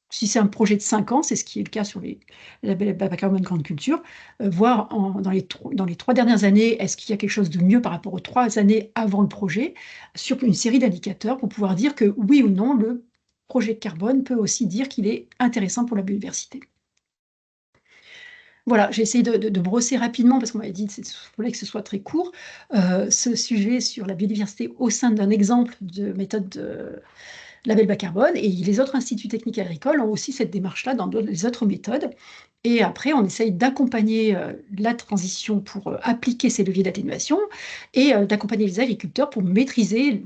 si c'est un projet de 5 ans, c'est ce qui est le cas sur les labels bas carbone grande culture, voir dans les 3 dernières années, est-ce qu'il y a quelque chose de mieux par rapport aux 3 années avant le projet, sur une série d'indicateurs pour pouvoir dire que oui ou non, le projet de carbone peut aussi dire qu'il est intéressant pour la biodiversité. Voilà, j'ai essayé de brosser rapidement, parce qu'on m'avait dit qu'il fallait que ce soit très court, ce sujet sur la biodiversité au sein d'un exemple de méthode de label bas carbone. Et les autres instituts techniques agricoles ont aussi cette démarche-là dans les autres méthodes. Et après, on essaye d'accompagner la transition pour appliquer ces leviers d'atténuation et d'accompagner les agriculteurs pour maîtriser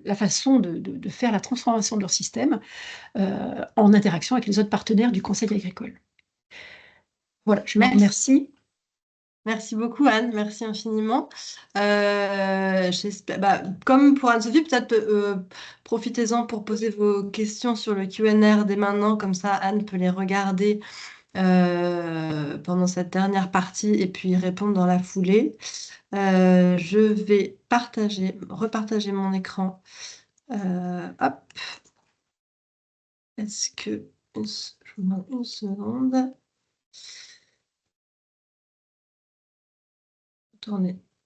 la façon de faire la transformation de leur système en interaction avec les autres partenaires du Conseil agricole. Voilà, je vous remercie. Merci beaucoup, Anne. Merci infiniment. Comme pour Anne-Sophie, peut-être profitez-en pour poser vos questions sur le Q&A dès maintenant. Comme ça, Anne peut les regarder pendant cette dernière partie et puis répondre dans la foulée. Je vais repartager mon écran. Hop. Est-ce que... Je vous demande une seconde.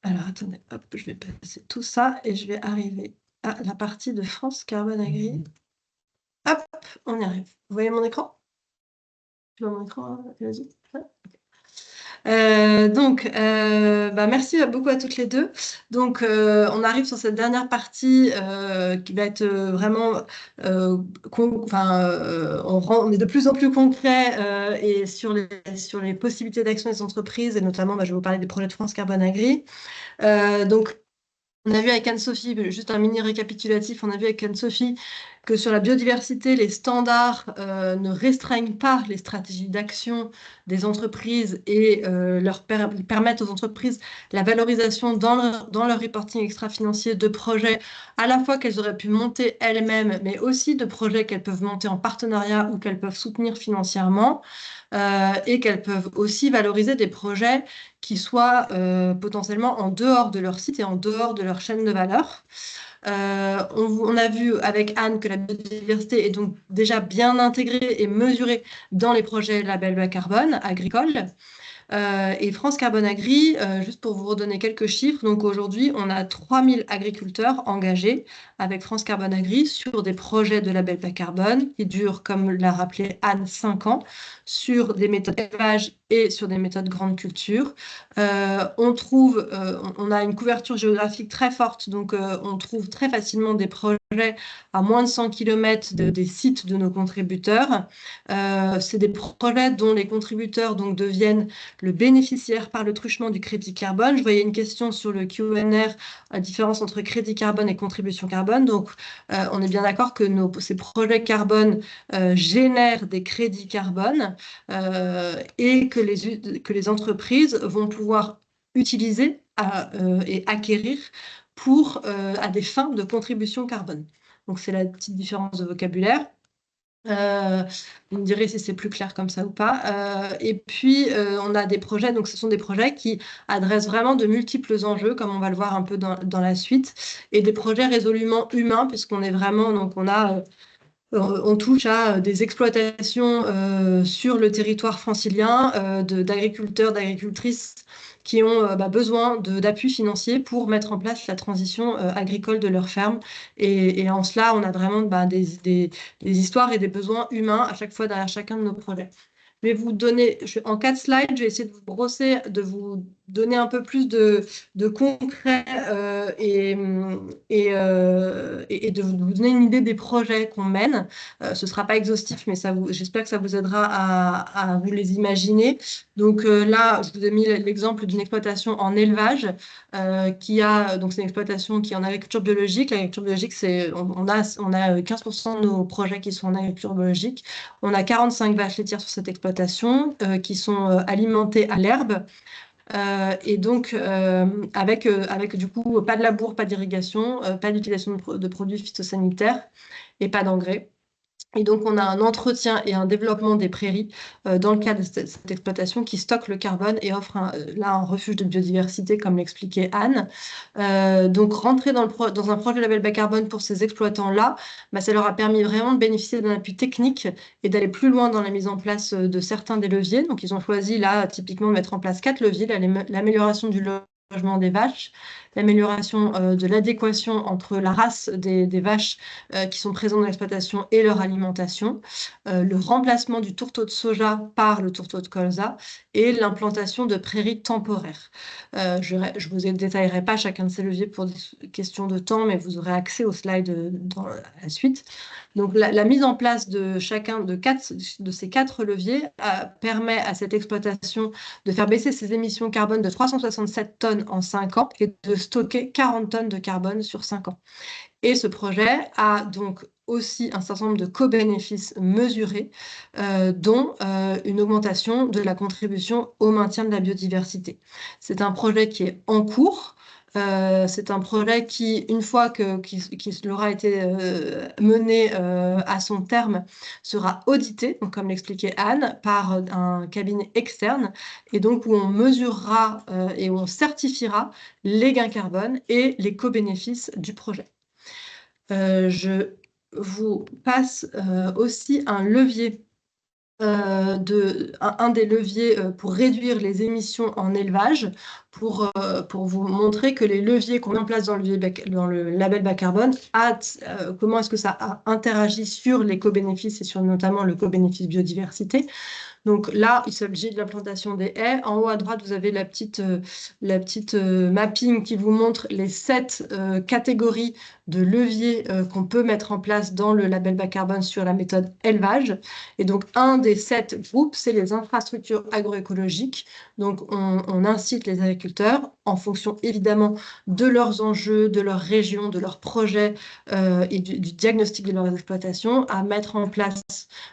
Alors, attendez, hop, je vais passer tout ça et je vais arriver à la partie de France Carbone Agri. Hop, on y arrive. Vous voyez mon écran? Tu vois mon écran? Vas-y. Merci beaucoup à toutes les deux. Donc, on arrive sur cette dernière partie qui va être vraiment... on est de plus en plus concret et sur les possibilités d'action des entreprises, et notamment, je vais vous parler des projets de France Carbone Agri. Donc, on a vu avec Anne-Sophie, juste un mini récapitulatif, on a vu avec Anne-Sophie que sur la biodiversité, les standards ne restreignent pas les stratégies d'action des entreprises et permettent aux entreprises la valorisation dans leur reporting extra-financier de projets à la fois qu'elles auraient pu monter elles-mêmes, mais aussi de projets qu'elles peuvent monter en partenariat ou qu'elles peuvent soutenir financièrement. Et qu'elles peuvent aussi valoriser des projets qui soient potentiellement en dehors de leur site et en dehors de leur chaîne de valeur. On a vu avec Anne que la biodiversité est donc déjà bien intégrée et mesurée dans les projets label bas carbone agricole. Et France Carbone Agri, juste pour vous redonner quelques chiffres, donc aujourd'hui, on a 3000 agriculteurs engagés avec France Carbone Agri sur des projets de label bas carbone qui durent, comme l'a rappelé Anne, 5 ans, sur des méthodes élevage et sur des méthodes grande culture. On a une couverture géographique très forte, donc on trouve très facilement des projets à moins de 100 km des sites de nos contributeurs. C'est des projets dont les contributeurs donc, deviennent le bénéficiaire par le truchement du crédit carbone. Je voyais une question sur le Q&A, la différence entre crédit carbone et contribution carbone. Donc, on est bien d'accord que ces projets carbone génèrent des crédits carbone et que les entreprises vont pouvoir utiliser et acquérir à des fins de contribution carbone. Donc, c'est la petite différence de vocabulaire. Vous me direz si c'est plus clair comme ça ou pas. Et puis, on a des projets, donc ce sont des projets qui adressent vraiment de multiples enjeux, comme on va le voir un peu dans la suite, et des projets résolument humains, puisqu'on est vraiment, donc on touche à des exploitations sur le territoire francilien d'agriculteurs, d'agricultrices qui ont besoin d'appui financier pour mettre en place la transition agricole de leur ferme. Et en cela, on a vraiment des histoires et des besoins humains à chaque fois derrière chacun de nos projets. Je vais vous donner, en 4 slides, je vais essayer de vous brosser, de vous donner un peu plus de concret et de vous donner une idée des projets qu'on mène. Ce ne sera pas exhaustif, mais j'espère que ça vous aidera à vous les imaginer. Donc là, je vous ai mis l'exemple d'une exploitation en élevage donc c'est une exploitation qui est en agriculture biologique. L'agriculture biologique, on a 15% de nos projets qui sont en agriculture biologique. On a 45 vaches laitières sur cette exploitation qui sont alimentées à l'herbe. Et donc, avec du coup, pas de labour, pas d'irrigation, pas d'utilisation de produits phytosanitaires et pas d'engrais. Et donc, on a un entretien et un développement des prairies dans le cadre de cette exploitation qui stocke le carbone et offre là un refuge de biodiversité, comme l'expliquait Anne. Donc, rentrer dans un projet label bas carbone pour ces exploitants-là, bah, ça leur a permis vraiment de bénéficier d'un appui technique et d'aller plus loin dans la mise en place de certains des leviers. Donc, ils ont choisi là, typiquement, de mettre en place 4 leviers, l'amélioration du logement des vaches, l'amélioration de l'adéquation entre la race des vaches qui sont présentes dans l'exploitation et leur alimentation, le remplacement du tourteau de soja par le tourteau de colza et l'implantation de prairies temporaires. Je ne vous détaillerai pas chacun de ces leviers pour des questions de temps, mais vous aurez accès aux slides dans la suite. Donc, la mise en place de chacun de ces 4 leviers permet à cette exploitation de faire baisser ses émissions carbone de 367 tonnes en 5 ans et de stocker 40 tonnes de carbone sur 5 ans. Et ce projet a donc aussi un certain nombre de co-bénéfices mesurés, dont une augmentation de la contribution au maintien de la biodiversité. C'est un projet qui est en cours. C'est un projet qui, une fois qu'il aura été mené à son terme, sera audité, donc comme l'expliquait Anne, par un cabinet externe, et donc où on mesurera et où on certifiera les gains carbone et les co-bénéfices du projet. Je vous passe aussi un levier, un des leviers pour réduire les émissions en élevage, pour vous montrer que les leviers qu'on met en place dans le label bas carbone, comment est-ce que ça interagit sur les co-bénéfices et sur notamment le co-bénéfice biodiversité. Donc là, il s'agit de l'implantation des haies. En haut à droite, vous avez la petite mapping qui vous montre les 7 catégories de leviers qu'on peut mettre en place dans le label bas carbone sur la méthode élevage. Et donc, un des 7 groupes, c'est les infrastructures agroécologiques. Donc, on incite les agriculteurs, en fonction évidemment de leurs enjeux, de leur région, de leurs projets et du diagnostic de leurs exploitations, à mettre en place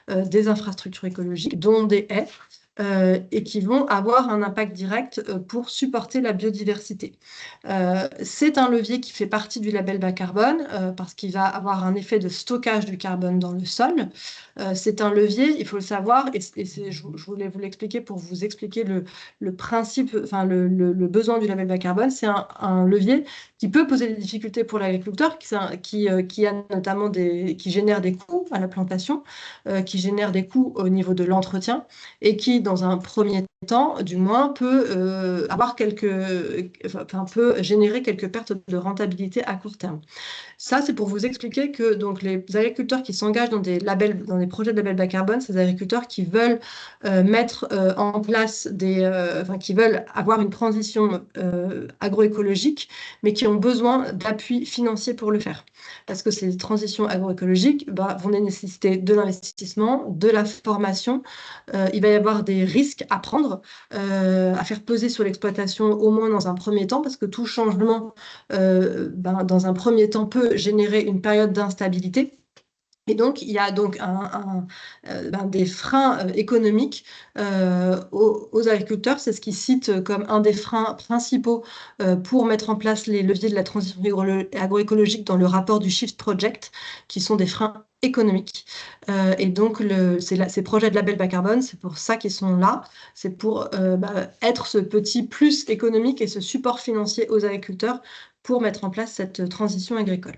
des infrastructures écologiques, dont des haies, et qui vont avoir un impact direct pour supporter la biodiversité. C'est un levier qui fait partie du label bas carbone parce qu'il va avoir un effet de stockage du carbone dans le sol. C'est un levier, il faut le savoir, et je voulais vous l'expliquer pour vous expliquer le principe, enfin le besoin du label bas carbone. C'est un levier qui peut poser des difficultés pour l'agriculteur, qui génère des coûts à la plantation, qui génère des coûts au niveau de l'entretien, et qui, dans un premier temps, du moins, peut peut générer quelques pertes de rentabilité à court terme. Ça, c'est pour vous expliquer que donc, les agriculteurs qui s'engagent dans des projets de label bas carbone, ces agriculteurs qui veulent mettre en place qui veulent avoir une transition agroécologique, mais qui ont besoin d'appui financier pour le faire. Parce que ces transitions agroécologiques vont nécessiter de l'investissement, de la formation. Il va y avoir des risques à prendre, à faire peser sur l'exploitation, au moins dans un premier temps, parce que tout changement, dans un premier temps, peut générer une période d'instabilité. Et donc, il y a donc des freins économiques aux agriculteurs. C'est ce qu'ils citent comme un des freins principaux pour mettre en place les leviers de la transition agroécologique dans le rapport du Shift Project, qui sont des freins économiques. Et donc, ces projets de label bas carbone, c'est pour ça qu'ils sont là. C'est pour être ce petit plus économique et ce support financier aux agriculteurs pour mettre en place cette transition agricole.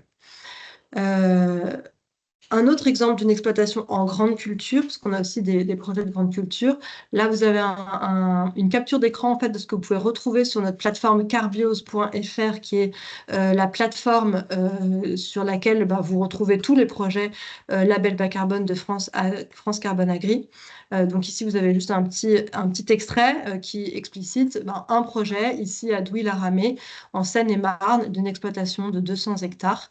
Un autre exemple d'une exploitation en grande culture, parce qu'on a aussi des projets de grande culture. Là, vous avez une capture d'écran en fait, de ce que vous pouvez retrouver sur notre plateforme carbiose.fr, qui est la plateforme sur laquelle vous retrouvez tous les projets label bas carbone de France Carbone Agri. Donc ici, vous avez juste un petit extrait qui explicite un projet ici à Douy-la-Ramée, en Seine-et-Marne, d'une exploitation de 200 hectares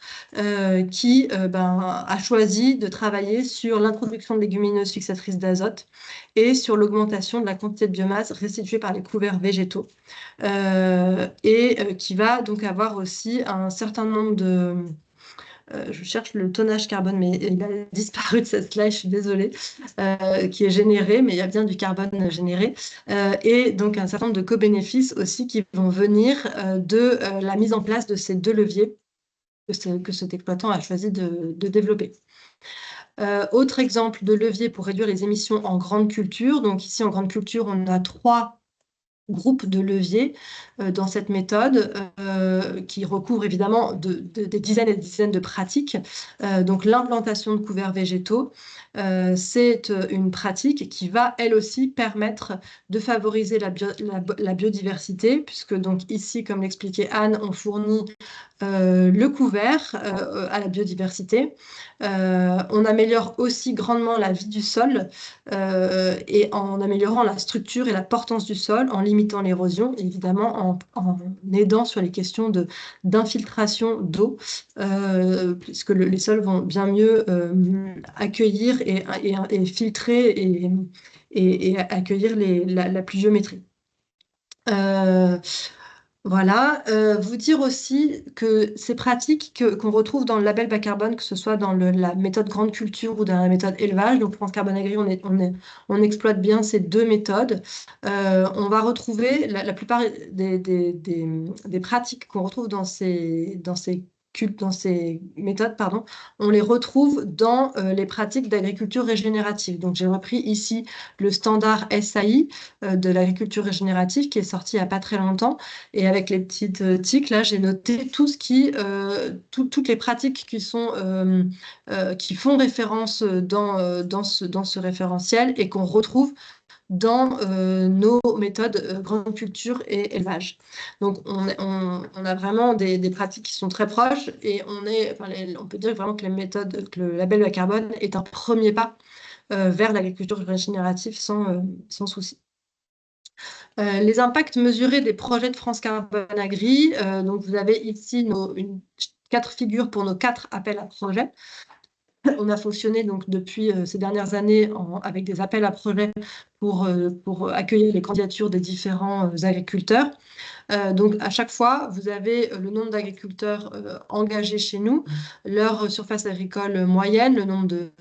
qui a choisi de travailler sur l'introduction de légumineuses fixatrices d'azote et sur l'augmentation de la quantité de biomasse restituée par les couverts végétaux. Qui va donc avoir aussi un certain nombre de... je cherche le tonnage carbone, mais il a disparu de cette slide, je suis désolée, qui est généré, mais il y a bien du carbone généré. Et donc un certain nombre de co-bénéfices aussi qui vont venir de la mise en place de ces 2 leviers que cet exploitant a choisi de développer. Autre exemple de levier pour réduire les émissions en grande culture. Donc ici, en grande culture, on a 3 groupes de leviers dans cette méthode qui recouvre évidemment des dizaines et des dizaines de pratiques. Donc l'implantation de couverts végétaux, c'est une pratique qui va elle aussi permettre de favoriser la biodiversité, puisque donc ici, comme l'expliquait Anne, on fournit le couvert à la biodiversité. On améliore aussi grandement la vie du sol et en améliorant la structure et la portance du sol, en limitant l'érosion, évidemment en aidant sur les questions d'infiltration d'eau, puisque les sols vont bien mieux accueillir et filtrer et accueillir la pluviométrie. Voilà, vous dire aussi que ces pratiques qu'on retrouve dans le label bas carbone, que ce soit dans la méthode grande culture ou dans la méthode élevage, donc France Carbone Agri, on exploite bien ces 2 méthodes. On va retrouver la plupart des pratiques qu'on retrouve dans ces méthodes, pardon, on les retrouve dans les pratiques d'agriculture régénérative. Donc j'ai repris ici le standard SAI de l'agriculture régénérative qui est sorti il n'y a pas très longtemps. Et avec les petites tiques, là, j'ai noté toutes les pratiques qui font référence dans ce référentiel et qu'on retrouve dans nos méthodes grande culture et élevage. Donc, on a vraiment des pratiques qui sont très proches et on peut dire vraiment que le label bas carbone est un premier pas vers l'agriculture régénérative sans souci. Les impacts mesurés des projets de France Carbone Agri. Donc, vous avez ici 4 figures pour nos 4 appels à projets. On a fonctionné donc depuis ces dernières années avec des appels à projets pour accueillir les candidatures des différents agriculteurs. Donc, à chaque fois, vous avez le nombre d'agriculteurs engagés chez nous, leur surface agricole moyenne, le nombre de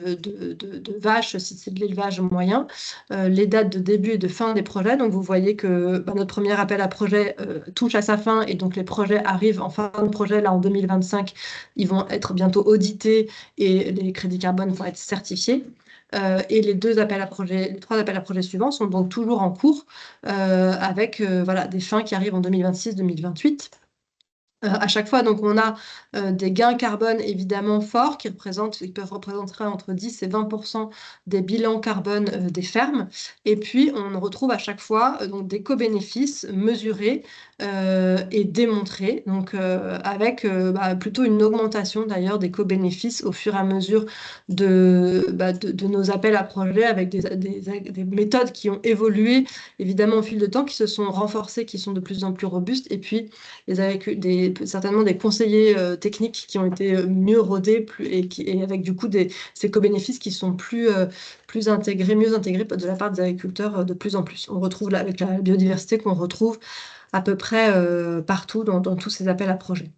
vaches, si c'est de l'élevage moyen, les dates de début et de fin des projets. Donc, vous voyez que notre premier appel à projet touche à sa fin et donc les projets arrivent en fin de projet. Là, en 2025, ils vont être bientôt audités et les crédits carbone vont être certifiés. Et les 3 appels à projets suivants sont donc toujours en cours avec des fins qui arrivent en 2026-2028. À chaque fois, donc, on a des gains carbone évidemment forts qui peuvent représenter entre 10 et 20% des bilans carbone des fermes. Et puis, on retrouve à chaque fois donc, des co-bénéfices mesurés et démontrés, donc, avec plutôt une augmentation d'ailleurs des co-bénéfices au fur et à mesure de nos appels à projets, avec des méthodes qui ont évolué évidemment au fil de temps, qui se sont renforcées, qui sont de plus en plus robustes. Et puis, certainement des conseillers techniques qui ont été mieux rodés et avec du coup ces co-bénéfices qui sont mieux intégrés de la part des agriculteurs de plus en plus. On retrouve là, avec la biodiversité qu'on retrouve à peu près partout dans tous ces appels à projets.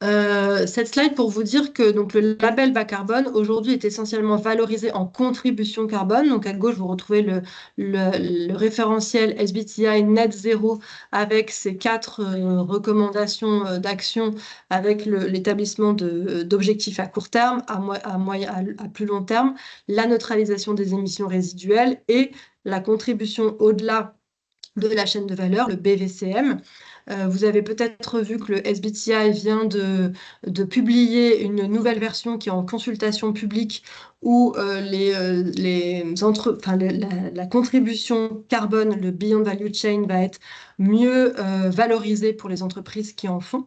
Cette slide pour vous dire que donc, le label bas carbone aujourd'hui est essentiellement valorisé en contribution carbone. Donc à gauche, vous retrouvez le référentiel SBTi Net Zero avec ces 4 recommandations d'action avec l'établissement d'objectifs à court terme, à plus long terme, la neutralisation des émissions résiduelles et la contribution au-delà de la chaîne de valeur, le BVCM. Vous avez peut-être vu que le SBTi vient de publier une nouvelle version qui est en consultation publique où la contribution carbone, le Beyond Value Chain, va être mieux valorisée pour les entreprises qui en font.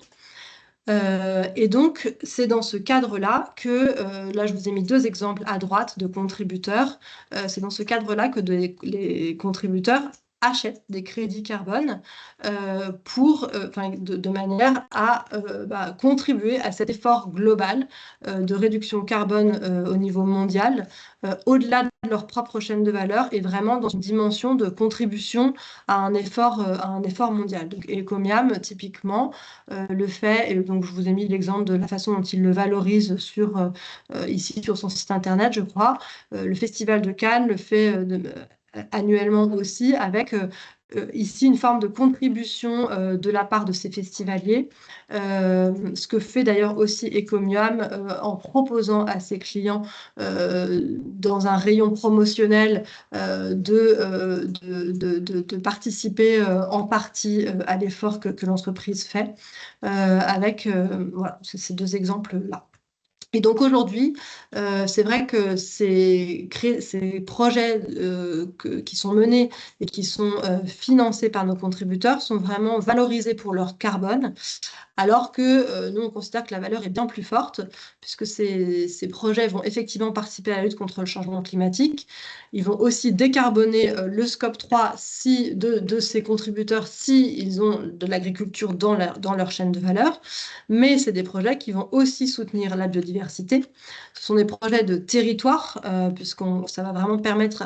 Et donc, c'est dans ce cadre-là que, là je vous ai mis 2 exemples à droite de contributeurs, c'est dans ce cadre-là que les contributeurs achètent des crédits carbone de manière à contribuer à cet effort global de réduction carbone au niveau mondial, au-delà de leur propre chaîne de valeur et vraiment dans une dimension de contribution à un effort mondial. Donc Ecomiam, typiquement, le fait, et donc je vous ai mis l'exemple de la façon dont il le valorise ici sur son site internet, je crois. Le Festival de Cannes le fait annuellement aussi avec ici une forme de contribution de la part de ces festivaliers, ce que fait d'ailleurs aussi Ecomium en proposant à ses clients dans un rayon promotionnel de participer en partie à l'effort que l'entreprise fait avec voilà, ces deux exemples-là. Et donc aujourd'hui, c'est vrai que ces projets qui sont menés et qui sont financés par nos contributeurs sont vraiment valorisés pour leur carbone, alors que nous, on considère que la valeur est bien plus forte, puisque ces projets vont effectivement participer à la lutte contre le changement climatique. Ils vont aussi décarboner le scope 3 de ces contributeurs s'ils ont de l'agriculture dans leur chaîne de valeur. Mais c'est des projets qui vont aussi soutenir la biodiversité. Ce sont des projets de territoire, puisque ça va vraiment permettre,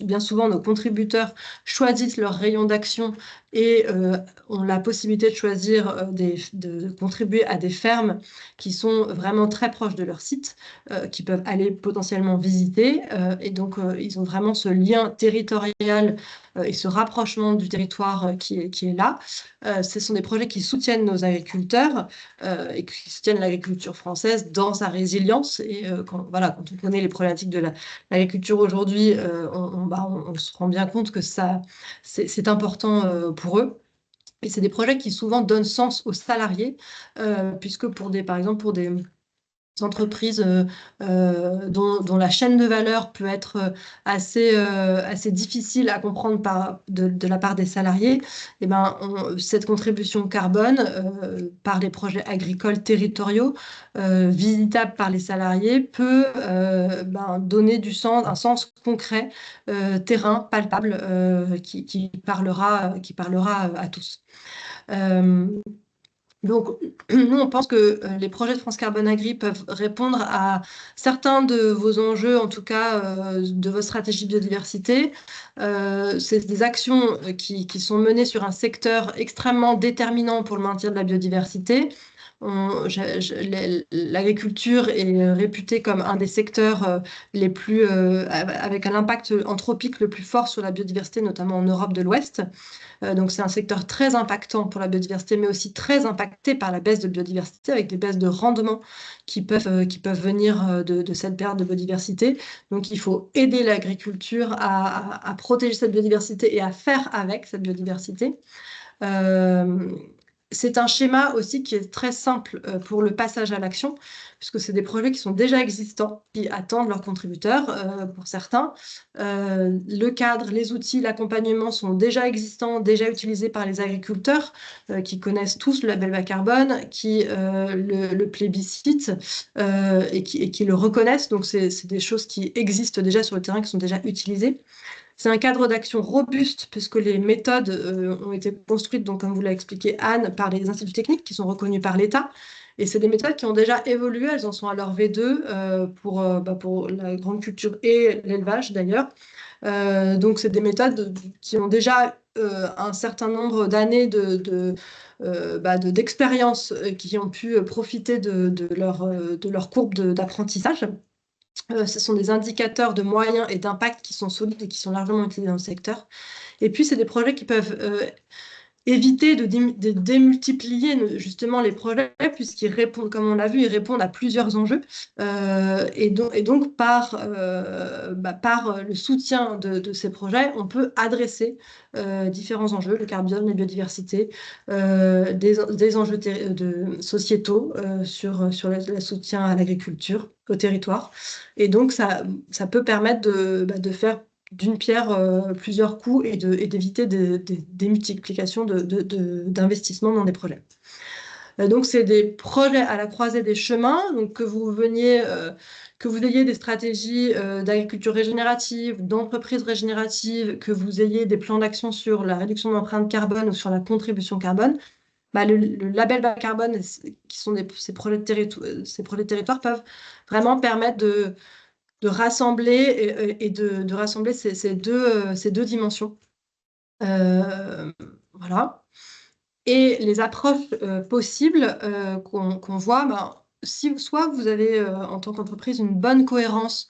bien souvent, nos contributeurs choisissent leur rayon d'action et ont la possibilité de choisir de contribuer à des fermes qui sont vraiment très proches de leur site, qui peuvent aller potentiellement visiter. Et donc, ils ont vraiment ce lien territorial et ce rapprochement du territoire qui est là. Ce sont des projets qui soutiennent nos agriculteurs et qui soutiennent l'agriculture française dans sa résilience. Et quand on connaît les problématiques de l'agriculture aujourd'hui, on se rend bien compte que c'est important pour eux. Et c'est des projets qui souvent donnent sens aux salariés, puisque par exemple pour des entreprises dont la chaîne de valeur peut être assez difficile à comprendre de la part des salariés, et cette contribution carbone par les projets agricoles territoriaux visitables par les salariés peut donner un sens concret, terrain, palpable, qui parlera à tous. Donc, nous, on pense que les projets de France Carbone Agri peuvent répondre à certains de vos enjeux, en tout cas de votre stratégie de biodiversité. C'est des actions qui sont menées sur un secteur extrêmement déterminant pour le maintien de la biodiversité. L'agriculture est réputée comme un des secteurs avec un impact anthropique le plus fort sur la biodiversité, notamment en Europe de l'Ouest. Donc c'est un secteur très impactant pour la biodiversité, mais aussi très impacté par la baisse de biodiversité, avec des baisses de rendement qui peuvent venir de cette perte de biodiversité. Donc il faut aider l'agriculture à protéger cette biodiversité et à faire avec cette biodiversité. C'est un schéma aussi qui est très simple pour le passage à l'action, puisque c'est des projets qui sont déjà existants, qui attendent leurs contributeurs pour certains. Le cadre, les outils, l'accompagnement sont déjà existants, déjà utilisés par les agriculteurs qui connaissent tous le label bas carbone, qui le plébiscitent et qui le reconnaissent. Donc c'est des choses qui existent déjà sur le terrain, qui sont déjà utilisées. C'est un cadre d'action robuste puisque les méthodes ont été construites, donc, comme vous l'a expliqué Anne, par les instituts techniques qui sont reconnus par l'État. Et c'est des méthodes qui ont déjà évolué, elles en sont à leur V2 pour la grande culture et l'élevage d'ailleurs. Donc c'est des méthodes qui ont déjà un certain nombre d'années d'expérience qui ont pu profiter de leur courbe d'apprentissage. Ce sont des indicateurs de moyens et d'impact qui sont solides et qui sont largement utilisés dans le secteur. Et puis, c'est des projets qui peuvent éviter de démultiplier justement les projets, puisqu'ils répondent, comme on l'a vu, ils répondent à plusieurs enjeux. Et donc par le soutien de ces projets, on peut adresser différents enjeux, le carbone, la biodiversité, des enjeux sociétaux sur le soutien à l'agriculture, au territoire. Et donc, ça peut permettre de faire d'une pierre plusieurs coups et d'éviter des multiplications d'investissements dans des projets. Donc, c'est des projets à la croisée des chemins, donc que vous ayez des stratégies d'agriculture régénérative, d'entreprise régénérative, que vous ayez des plans d'action sur la réduction de l'empreinte carbone ou sur la contribution carbone. Le label bas carbone, qui sont ces projets de territoire, peuvent vraiment permettre de rassembler et de rassembler ces deux dimensions. Voilà. Et les approches possibles qu'on voit, si soit vous avez en tant qu'entreprise une bonne cohérence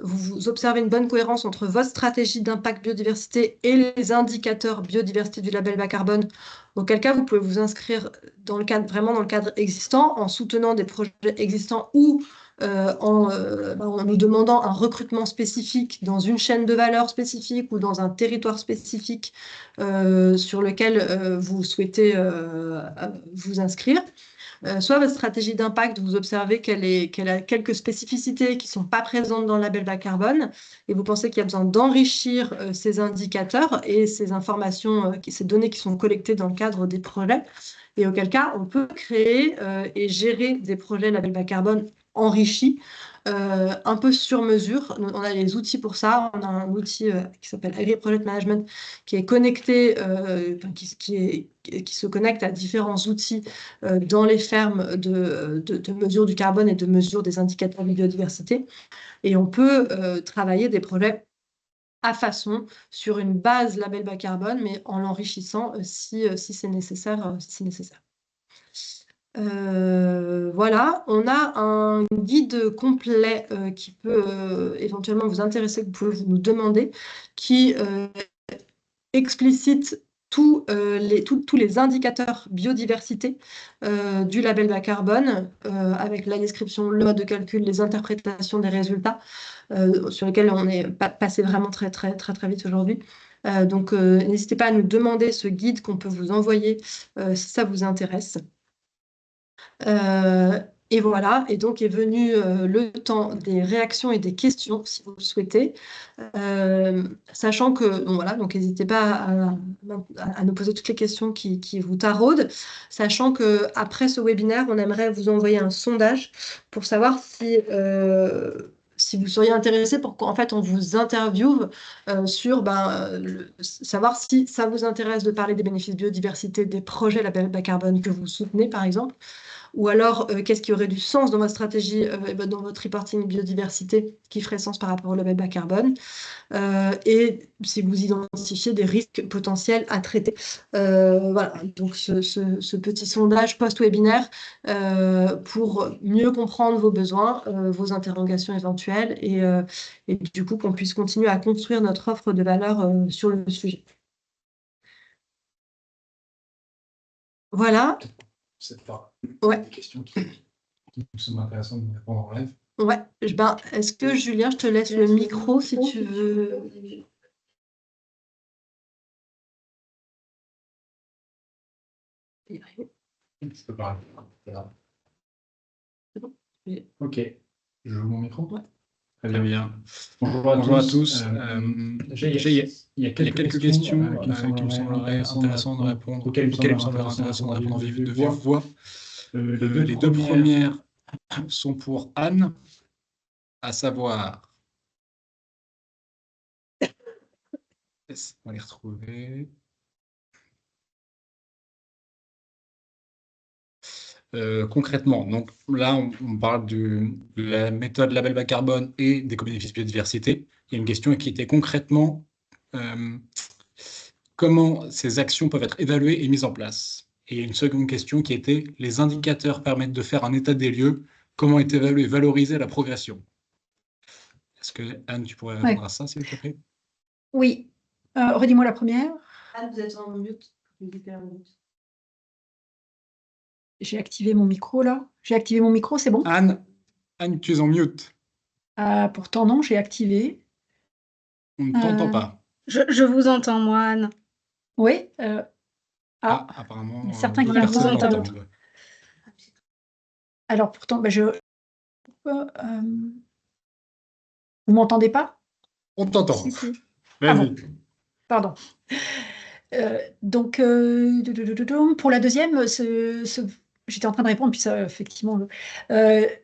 vous observez une bonne cohérence entre votre stratégie d'impact biodiversité et les indicateurs biodiversité du label bas carbone, auquel cas vous pouvez vous inscrire vraiment dans le cadre existant, en soutenant des projets existants ou en nous demandant un recrutement spécifique dans une chaîne de valeur spécifique ou dans un territoire spécifique sur lequel vous souhaitez vous inscrire. Soit votre stratégie d'impact, vous observez qu'elle a quelques spécificités qui ne sont pas présentes dans le label bas carbone et vous pensez qu'il y a besoin d'enrichir ces indicateurs et ces informations, ces données qui sont collectées dans le cadre des projets. Et auquel cas, on peut créer et gérer des projets label bas carbone enrichis, un peu sur mesure. On a les outils pour ça. On a un outil qui s'appelle Agri Project Management qui est connecté, qui se connecte à différents outils dans les fermes de mesure du carbone et de mesure des indicateurs de biodiversité. Et on peut travailler des projets à façon sur une base label bas carbone, mais en l'enrichissant si c'est nécessaire. Voilà, on a un guide complet qui peut éventuellement vous intéresser, que vous pouvez nous demander, qui explicite tous les indicateurs biodiversité du label bas carbone, avec la description, le mode de calcul, les interprétations des résultats, sur lesquels on est passé vraiment très vite aujourd'hui. Donc, n'hésitez pas à nous demander ce guide qu'on peut vous envoyer si ça vous intéresse. Et voilà, et donc est venu le temps des réactions et des questions, si vous le souhaitez. Sachant que, donc n'hésitez pas à nous poser toutes les questions qui vous taraudent, sachant qu'après ce webinaire, on aimerait vous envoyer un sondage pour savoir si vous seriez intéressé pour qu'en fait on vous interviewe sur savoir si ça vous intéresse de parler des bénéfices biodiversité des projets label bas carbone que vous soutenez, par exemple. Ou alors, qu'est-ce qui aurait du sens dans votre stratégie, dans votre reporting biodiversité, qui ferait sens par rapport au label bas carbone, et si vous identifiez des risques potentiels à traiter. Voilà, donc ce petit sondage post-webinaire pour mieux comprendre vos besoins, vos interrogations éventuelles, et du coup qu'on puisse continuer à construire notre offre de valeur sur le sujet. Voilà. Cette part. Ouais. Des questions qui nous semblent intéressantes de répondre en live. Ouais. Est-ce que Julien, je te laisse le micro si tu veux. Je peux parler. C'est bon. Ok. Je joue mon micro. Ouais. Très bien. Bonjour à tous. Il y a quelques questions qui me sembleraient intéressantes de répondre, auxquelles il me semblerait intéressant de répondre de vive voix. Les deux premières sont pour Anne, à savoir. On va les retrouver. Concrètement, donc là, on parle de la méthode label bas carbone et des bénéfices biodiversité. Il y a une question qui était concrètement comment ces actions peuvent être évaluées et mises en place. Et il y a une seconde question qui était les indicateurs permettent de faire un état des lieux. Comment est évaluée, valorisée la progression? Est-ce que Anne, tu pourrais répondre à ça, s'il te plaît? Oui. Redis-moi la première. Anne, vous êtes en mute. J'ai activé mon micro là. J'ai activé mon micro, c'est bon? Anne, tu es en mute. Pourtant non, j'ai activé. On ne t'entend pas. Je vous entends, moi, Anne. Oui. Apparemment, il y a certains qui ne vous entendent. Alors pourtant, vous m'entendez pas? On t'entend. Si. Vas-y. Bon. Pardon. Donc, pour la deuxième, j'étais en train de répondre, puis ça, effectivement,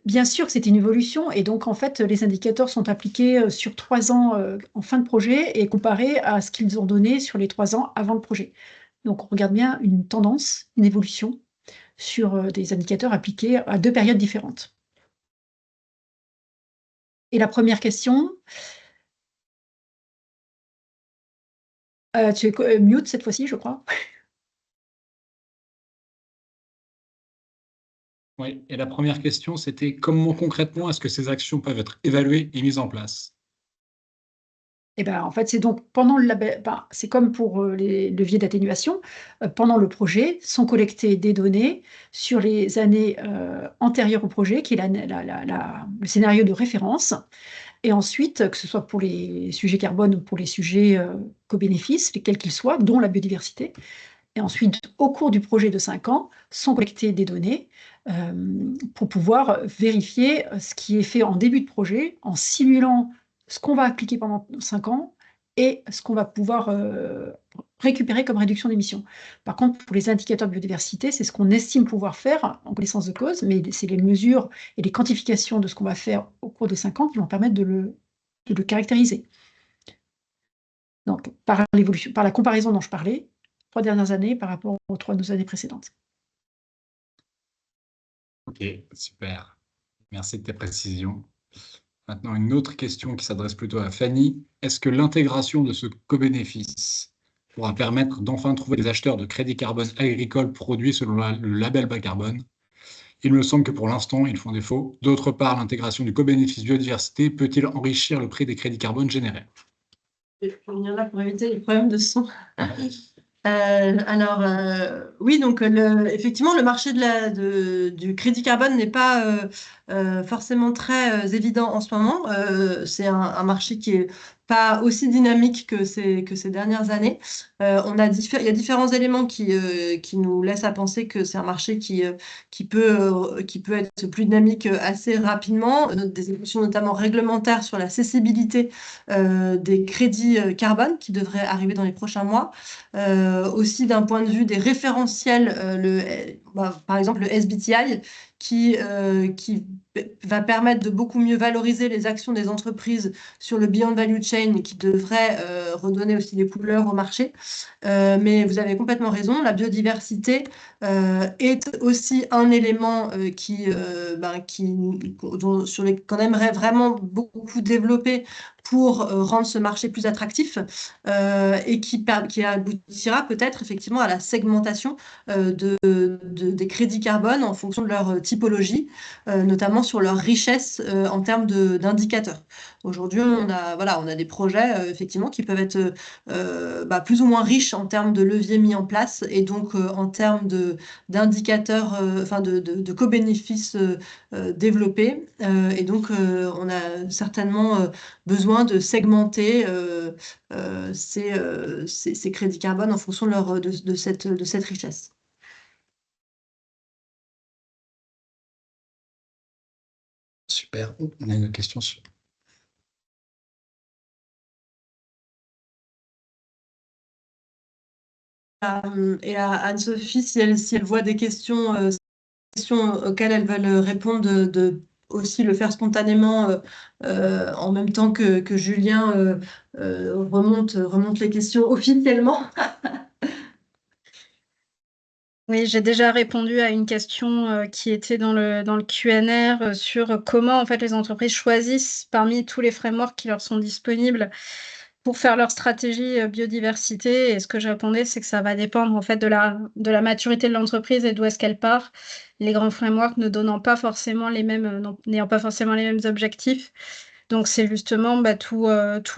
bien sûr que c'est une évolution, et donc, en fait, les indicateurs sont appliqués sur 3 ans en fin de projet et comparés à ce qu'ils ont donné sur les 3 ans avant le projet. Donc, on regarde bien une tendance, une évolution sur des indicateurs appliqués à 2 périodes différentes. Et la première question, tu es mute cette fois-ci, je crois. Oui, et la première question, c'était comment concrètement est-ce que ces actions peuvent être évaluées et mises en place? Et ben, en fait, c'est donc pendant le label, ben, c'est comme pour les leviers d'atténuation, pendant le projet, sont collectées des données sur les années antérieures au projet, qui est le scénario de référence. Et ensuite, que ce soit pour les sujets carbone ou pour les sujets co-bénéfices, lesquels qu'ils soient, dont la biodiversité. Et ensuite, au cours du projet de 5 ans, sont collectées des données pour pouvoir vérifier ce qui est fait en début de projet, en simulant ce qu'on va appliquer pendant 5 ans et ce qu'on va pouvoir récupérer comme réduction d'émissions. Par contre, pour les indicateurs de biodiversité, c'est ce qu'on estime pouvoir faire en connaissance de cause, mais c'est les mesures et les quantifications de ce qu'on va faire au cours de 5 ans qui vont permettre de le caractériser. Donc, par la comparaison dont je parlais, 3 dernières années par rapport aux 3 années précédentes. Ok, super. Merci de tes précisions. Maintenant, une autre question qui s'adresse plutôt à Fanny. Est-ce que l'intégration de ce co-bénéfice pourra permettre d'enfin trouver des acheteurs de crédits carbone agricoles produits selon le label bas carbone? Il me semble que pour l'instant, ils font défaut. D'autre part, l'intégration du co-bénéfice biodiversité peut-il enrichir le prix des crédits carbone générés? Je vais venir là pour éviter les problèmes de son. Alors, oui, donc effectivement, le marché du crédit carbone n'est pas forcément très évident en ce moment. C'est un marché qui est pas aussi dynamique que ces dernières années. Il y a différents éléments qui nous laissent à penser que c'est un marché qui peut être plus dynamique assez rapidement. Des évolutions notamment réglementaires sur la cessibilité des crédits carbone qui devraient arriver dans les prochains mois. Aussi d'un point de vue des référentiels, par exemple le SBTI, qui va permettre de beaucoup mieux valoriser les actions des entreprises sur le Beyond Value Chain, qui devrait redonner aussi des couleurs au marché. Mais vous avez complètement raison, la biodiversité est aussi un élément qu'on aimerait vraiment beaucoup développer pour rendre ce marché plus attractif et qui aboutira peut-être effectivement à la segmentation des crédits carbone en fonction de leur typologie, notamment sur leur richesse en termes d'indicateurs. Aujourd'hui, on a des projets effectivement qui peuvent être plus ou moins riches en termes de leviers mis en place et donc en termes d'indicateurs, de co-bénéfices développés. Et donc, on a certainement besoin de segmenter ces crédits carbone en fonction de cette richesse. Super. On a une question sur... Et à Anne-Sophie, si elle voit des questions auxquelles elles veulent répondre, de aussi le faire spontanément en même temps que Julien remonte les questions officiellement. Oui, j'ai déjà répondu à une question qui était dans le Q&R sur comment en fait les entreprises choisissent parmi tous les frameworks qui leur sont disponibles pour faire leur stratégie biodiversité. Et ce que je répondais, c'est que ça va dépendre en fait de la maturité de l'entreprise et d'où est-ce qu'elle part. Les grands frameworks ne donnant pas forcément n'ayant pas forcément les mêmes objectifs. Donc c'est justement tout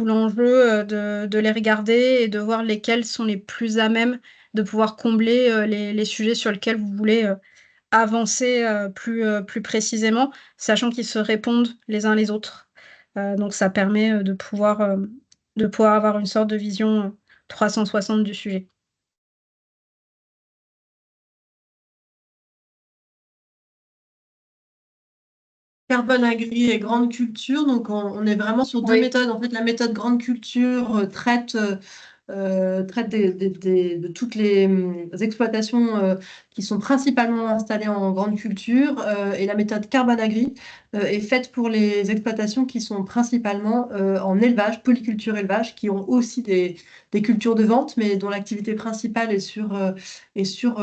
l'enjeu de les regarder et de voir lesquels sont les plus à même de pouvoir combler les sujets sur lesquels vous voulez avancer plus précisément, sachant qu'ils se répondent les uns les autres. Donc ça permet de pouvoir avoir une sorte de vision 360 du sujet. Carbone Agri et Grande Culture, donc on est vraiment sur deux méthodes. En fait, la méthode Grande Culture traite de toutes les exploitations qui sont principalement installées en grande culture et la méthode Carbone Agri est faite pour les exploitations qui sont principalement en élevage, polyculture élevage, qui ont aussi des cultures de vente, mais dont l'activité principale est sur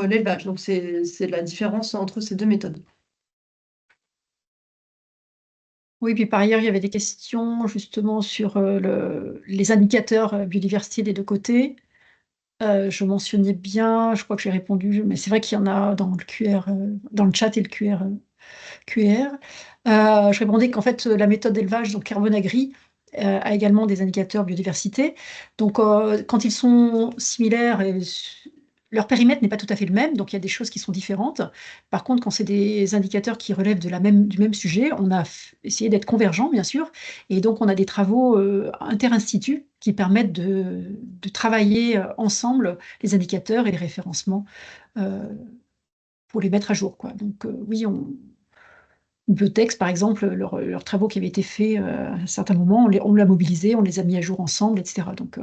l'élevage. Donc c'est la différence entre ces deux méthodes. Oui, puis par ailleurs, il y avait des questions justement sur les indicateurs biodiversité des deux côtés. Je mentionnais bien, je crois que j'ai répondu, mais c'est vrai qu'il y en a dans le QR, dans le chat et le QR. Je répondais qu'en fait, la méthode d'élevage, donc Carbone Agri, a également des indicateurs biodiversité. Donc, quand ils sont similaires, leur périmètre n'est pas tout à fait le même, donc il y a des choses qui sont différentes. Par contre, quand c'est des indicateurs qui relèvent du même sujet, on a essayé d'être convergents, bien sûr, et donc on a des travaux inter-instituts qui permettent de travailler ensemble les indicateurs et les référencements pour les mettre à jour, quoi. Donc oui, Biotex, par exemple, leurs travaux qui avaient été faits à un certain moment, on l'a mobilisé, on les a mis à jour ensemble, etc. Donc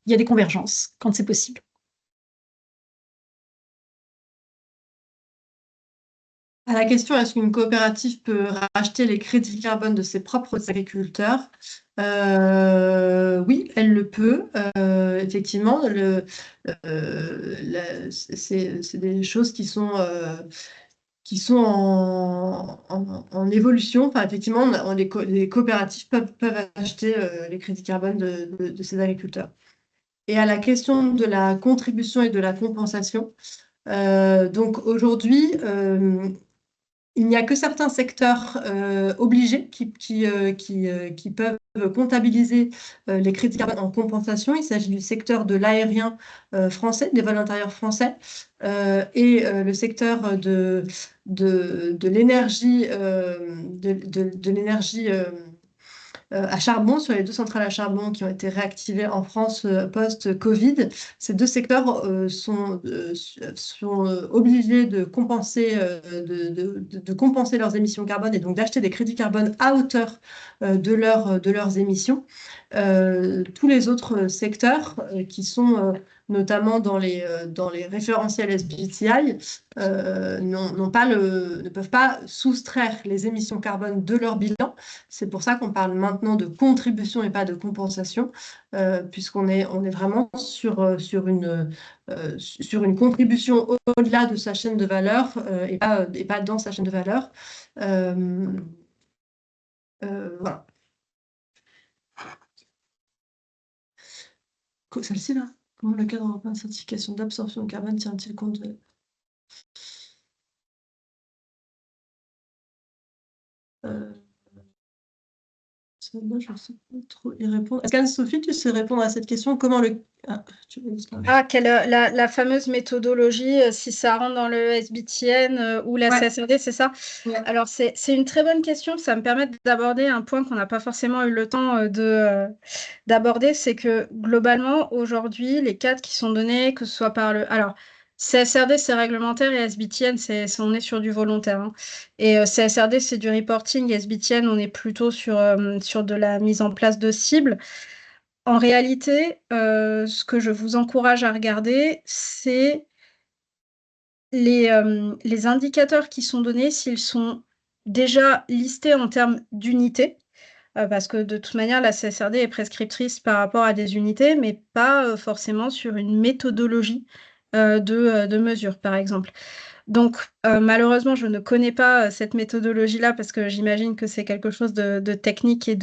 il y a des convergences quand c'est possible. À la question, est-ce qu'une coopérative peut racheter les crédits carbone de ses propres agriculteurs? Oui, elle le peut. Effectivement, c'est des choses qui sont en évolution. Enfin, effectivement, les coopératives peuvent acheter les crédits carbone de ces agriculteurs. Et à la question de la contribution et de la compensation, donc aujourd'hui, il n'y a que certains secteurs obligés qui peuvent comptabiliser les crédits carbone en compensation. Il s'agit du secteur de l'aérien français, des vols intérieurs français, et le secteur de l'énergie à charbon, sur les 2 centrales à charbon qui ont été réactivées en France post-Covid. Ces 2 secteurs sont obligés de compenser, de compenser leurs émissions carbone et donc d'acheter des crédits carbone à hauteur de leurs émissions. Tous les autres secteurs qui sont notamment dans les référentiels SBTI, ne peuvent pas soustraire les émissions carbone de leur bilan. C'est pour ça qu'on parle maintenant de contribution et pas de compensation, puisqu'on est vraiment sur une contribution au-delà de sa chaîne de valeur et pas dans sa chaîne de valeur. Voilà. Celle-ci, là. Comment le cadre européen de certification d'absorption de carbone tient-il compte de... Là, je ne sais pas trop y répondre. Est-ce qu'Anne-Sophie, tu sais répondre à cette question? Comment le... la fameuse méthodologie, si ça rentre dans le SBTN ou la CSRD, c'est ça? Ouais. Alors, c'est une très bonne question. Ça me permet d'aborder un point qu'on n'a pas forcément eu le temps d'aborder. C'est que globalement, aujourd'hui, les cadres qui sont donnés, que ce soit par le... Alors, CSRD, c'est réglementaire et SBTN, on est sur du volontaire, hein. Et CSRD, c'est du reporting. SBTN, on est plutôt sur de la mise en place de cibles. En réalité, ce que je vous encourage à regarder, c'est les indicateurs qui sont donnés, s'ils sont déjà listés en termes d'unités, parce que de toute manière, la CSRD est prescriptrice par rapport à des unités, mais pas forcément sur une méthodologie de mesure, par exemple. Donc, malheureusement, je ne connais pas cette méthodologie-là parce que j'imagine que c'est quelque chose de technique et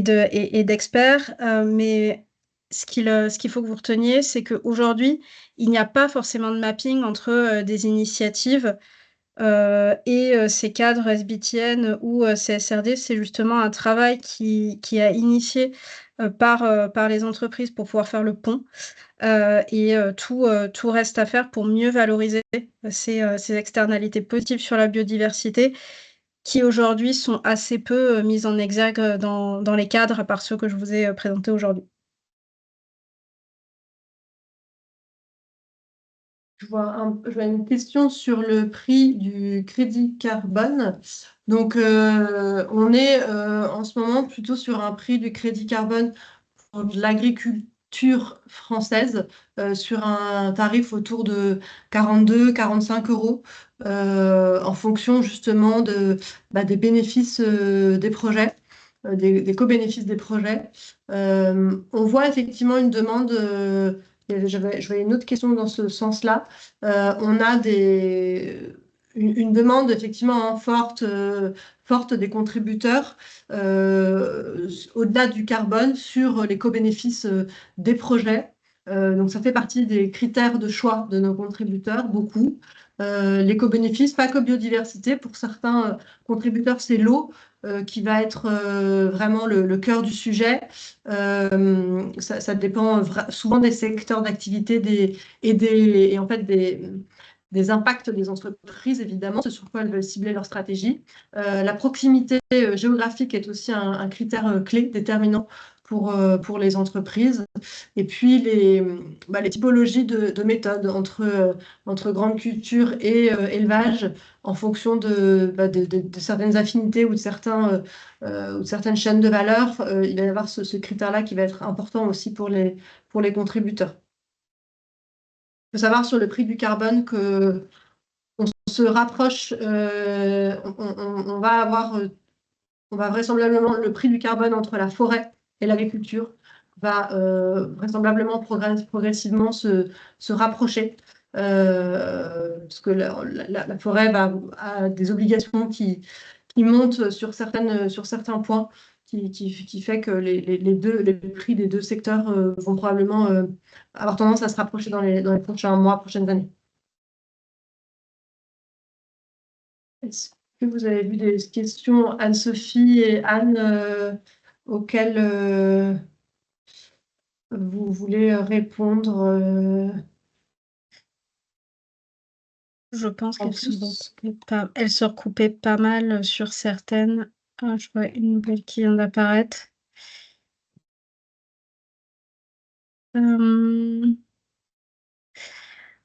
d'experts, mais ce qu'il faut que vous reteniez, c'est qu'aujourd'hui, il n'y a pas forcément de mapping entre des initiatives et ces cadres SBTN ou CSRD. C'est justement un travail qui a initié par les entreprises pour pouvoir faire le pont. Et tout reste à faire pour mieux valoriser ces externalités positives sur la biodiversité qui aujourd'hui sont assez peu mises en exergue dans les cadres, à part ceux que je vous ai présentés aujourd'hui. Je vois une question sur le prix du crédit carbone. Donc, on est en ce moment plutôt sur un prix du crédit carbone pour de l'agriculture française, sur un tarif autour de 42-45 euros, en fonction justement des bénéfices des projets, des co-bénéfices des projets. On voit effectivement une demande... je voyais une autre question dans ce sens-là. On a une demande effectivement forte des contributeurs au-delà du carbone sur les co-bénéfices des projets. Donc ça fait partie des critères de choix de nos contributeurs, beaucoup. l'éco-bénéfice, pas que biodiversité. Pour certains contributeurs, c'est l'eau qui va être vraiment le cœur du sujet. Ça dépend souvent des secteurs d'activité et en fait des impacts des entreprises, évidemment, ce sur quoi elles veulent cibler leur stratégie. La proximité géographique est aussi un critère clé déterminant pour les entreprises. Et puis les typologies de méthodes entre grande culture et élevage en fonction de certaines affinités ou de certaines chaînes de valeur. Il va y avoir ce critère-là qui va être important aussi pour les contributeurs. Il faut savoir sur le prix du carbone que on se rapproche, on va vraisemblablement le prix du carbone entre la forêt et l'agriculture va vraisemblablement progressivement se rapprocher parce que la forêt a des obligations qui montent sur certains points qui fait que les prix des deux secteurs vont probablement avoir tendance à se rapprocher dans les prochains mois, prochaines années. Est-ce que vous avez vu des questions, Anne-Sophie et Anne, auxquelles vous voulez répondre Je pense en qu'elles plus elles se recoupaient pas mal sur certaines. Ah, je vois une nouvelle qui vient d'apparaître.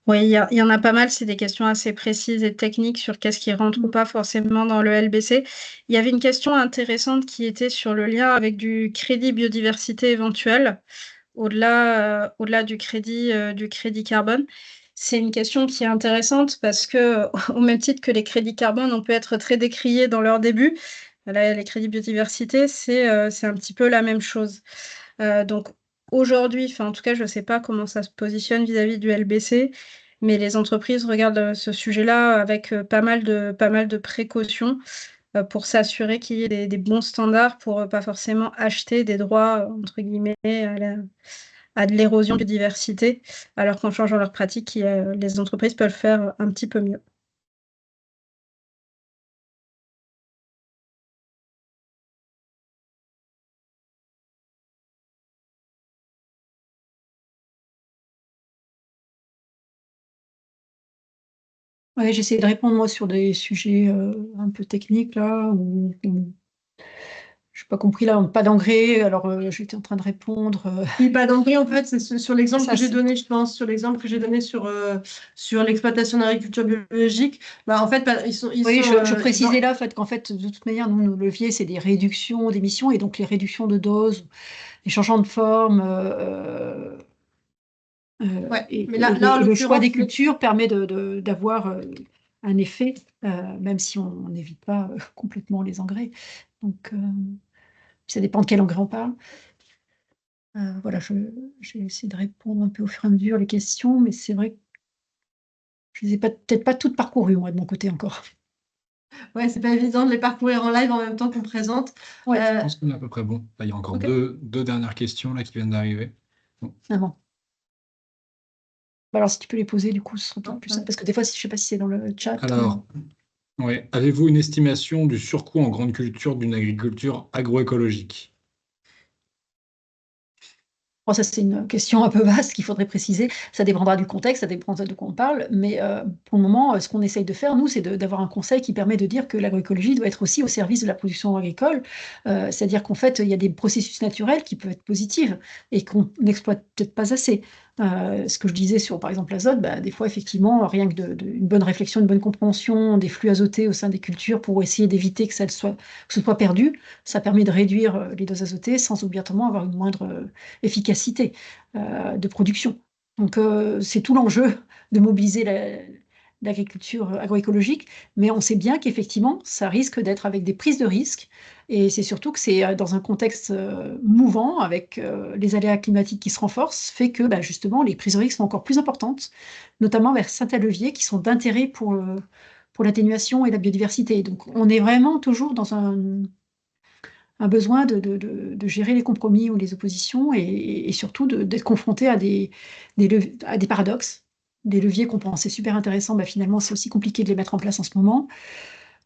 Oui, il y en a pas mal, c'est des questions assez précises et techniques sur qu'est-ce qui rentre ou pas forcément dans le LBC. Il y avait une question intéressante qui était sur le lien avec du crédit biodiversité éventuel, au-delà du crédit carbone. C'est une question qui est intéressante parce que, au même titre que les crédits carbone, on peut être très décriés dans leur début. Là, les crédits biodiversité, c'est un petit peu la même chose. Donc aujourd'hui, enfin en tout cas, je ne sais pas comment ça se positionne vis-à-vis du LBC, mais les entreprises regardent ce sujet-là avec pas mal de précautions pour s'assurer qu'il y ait des bons standards pour pas forcément acheter des droits, entre guillemets, à de l'érosion de biodiversité, alors qu'en changeant leurs pratiques, les entreprises peuvent faire un petit peu mieux. Ouais, j'essaie de répondre moi sur des sujets un peu techniques là, je n'ai pas compris là, pas d'engrais. Alors j'étais en train de répondre. Oui, pas d'engrais, en fait, c'est sur l'exemple Ça, que j'ai c'est- donné, je pense, sur l'exemple que j'ai donné sur l'exploitation d'agriculture biologique. Bah, en fait, Oui, je précisais là en fait, qu'en fait, de toute manière, nous, nos leviers, c'est des réductions d'émissions et donc les réductions de doses, les changements de forme. Ouais, Et, mais et là, en le choix des l'occurrence, cultures permet d'avoir un effet, même si on n'évite pas complètement les engrais. Donc, ça dépend de quel engrais on parle. Voilà, j'ai essayé de répondre un peu au fur et à mesure les questions, mais c'est vrai que je ne les ai peut-être pas toutes parcourues, moi, de mon côté encore. ouais, c'est pas évident de les parcourir en live en même temps qu'on présente. Ouais. Je pense qu'on est à peu près bon. Là, il y a encore Ok. deux dernières questions là, qui viennent d'arriver. Bon. Ah bon. Bah alors, si tu peux les poser, du coup, ce sera peut-être Non, plus simple. Parce que des fois, je ne sais pas si c'est dans le chat. Alors, ouais. Avez-vous une estimation du surcoût en grande culture d'une agriculture agroécologique? Bon, ça, c'est une question un peu vaste qu'il faudrait préciser. Ça dépendra du contexte, ça dépendra de quoi on parle. Mais pour le moment, ce qu'on essaye de faire, nous, c'est d'avoir un conseil qui permet de dire que l'agroécologie doit être aussi au service de la production agricole. C'est-à-dire qu'en fait, il y a des processus naturels qui peuvent être positifs et qu'on n'exploite peut-être pas assez. Ce que je disais sur, par exemple, l'azote, bah, des fois, effectivement, rien que une bonne réflexion, une bonne compréhension des flux azotés au sein des cultures pour essayer d'éviter que ce soit perdu, ça permet de réduire les doses azotées sans obligatoirement avoir une moindre efficacité de production. Donc, c'est tout l'enjeu de mobiliser l'agriculture agroécologique, mais on sait bien qu'effectivement, ça risque d'être avec des prises de risques, et c'est surtout que c'est dans un contexte mouvant, avec les aléas climatiques qui se renforcent, fait que bah, justement, les prises de risques sont encore plus importantes, notamment vers certains leviers qui sont d'intérêt pour l'atténuation et la biodiversité. Donc, on est vraiment toujours dans un besoin de gérer les compromis ou les oppositions et surtout d'être confronté à des paradoxes des leviers qu'on pensait super intéressants, finalement, c'est aussi compliqué de les mettre en place en ce moment.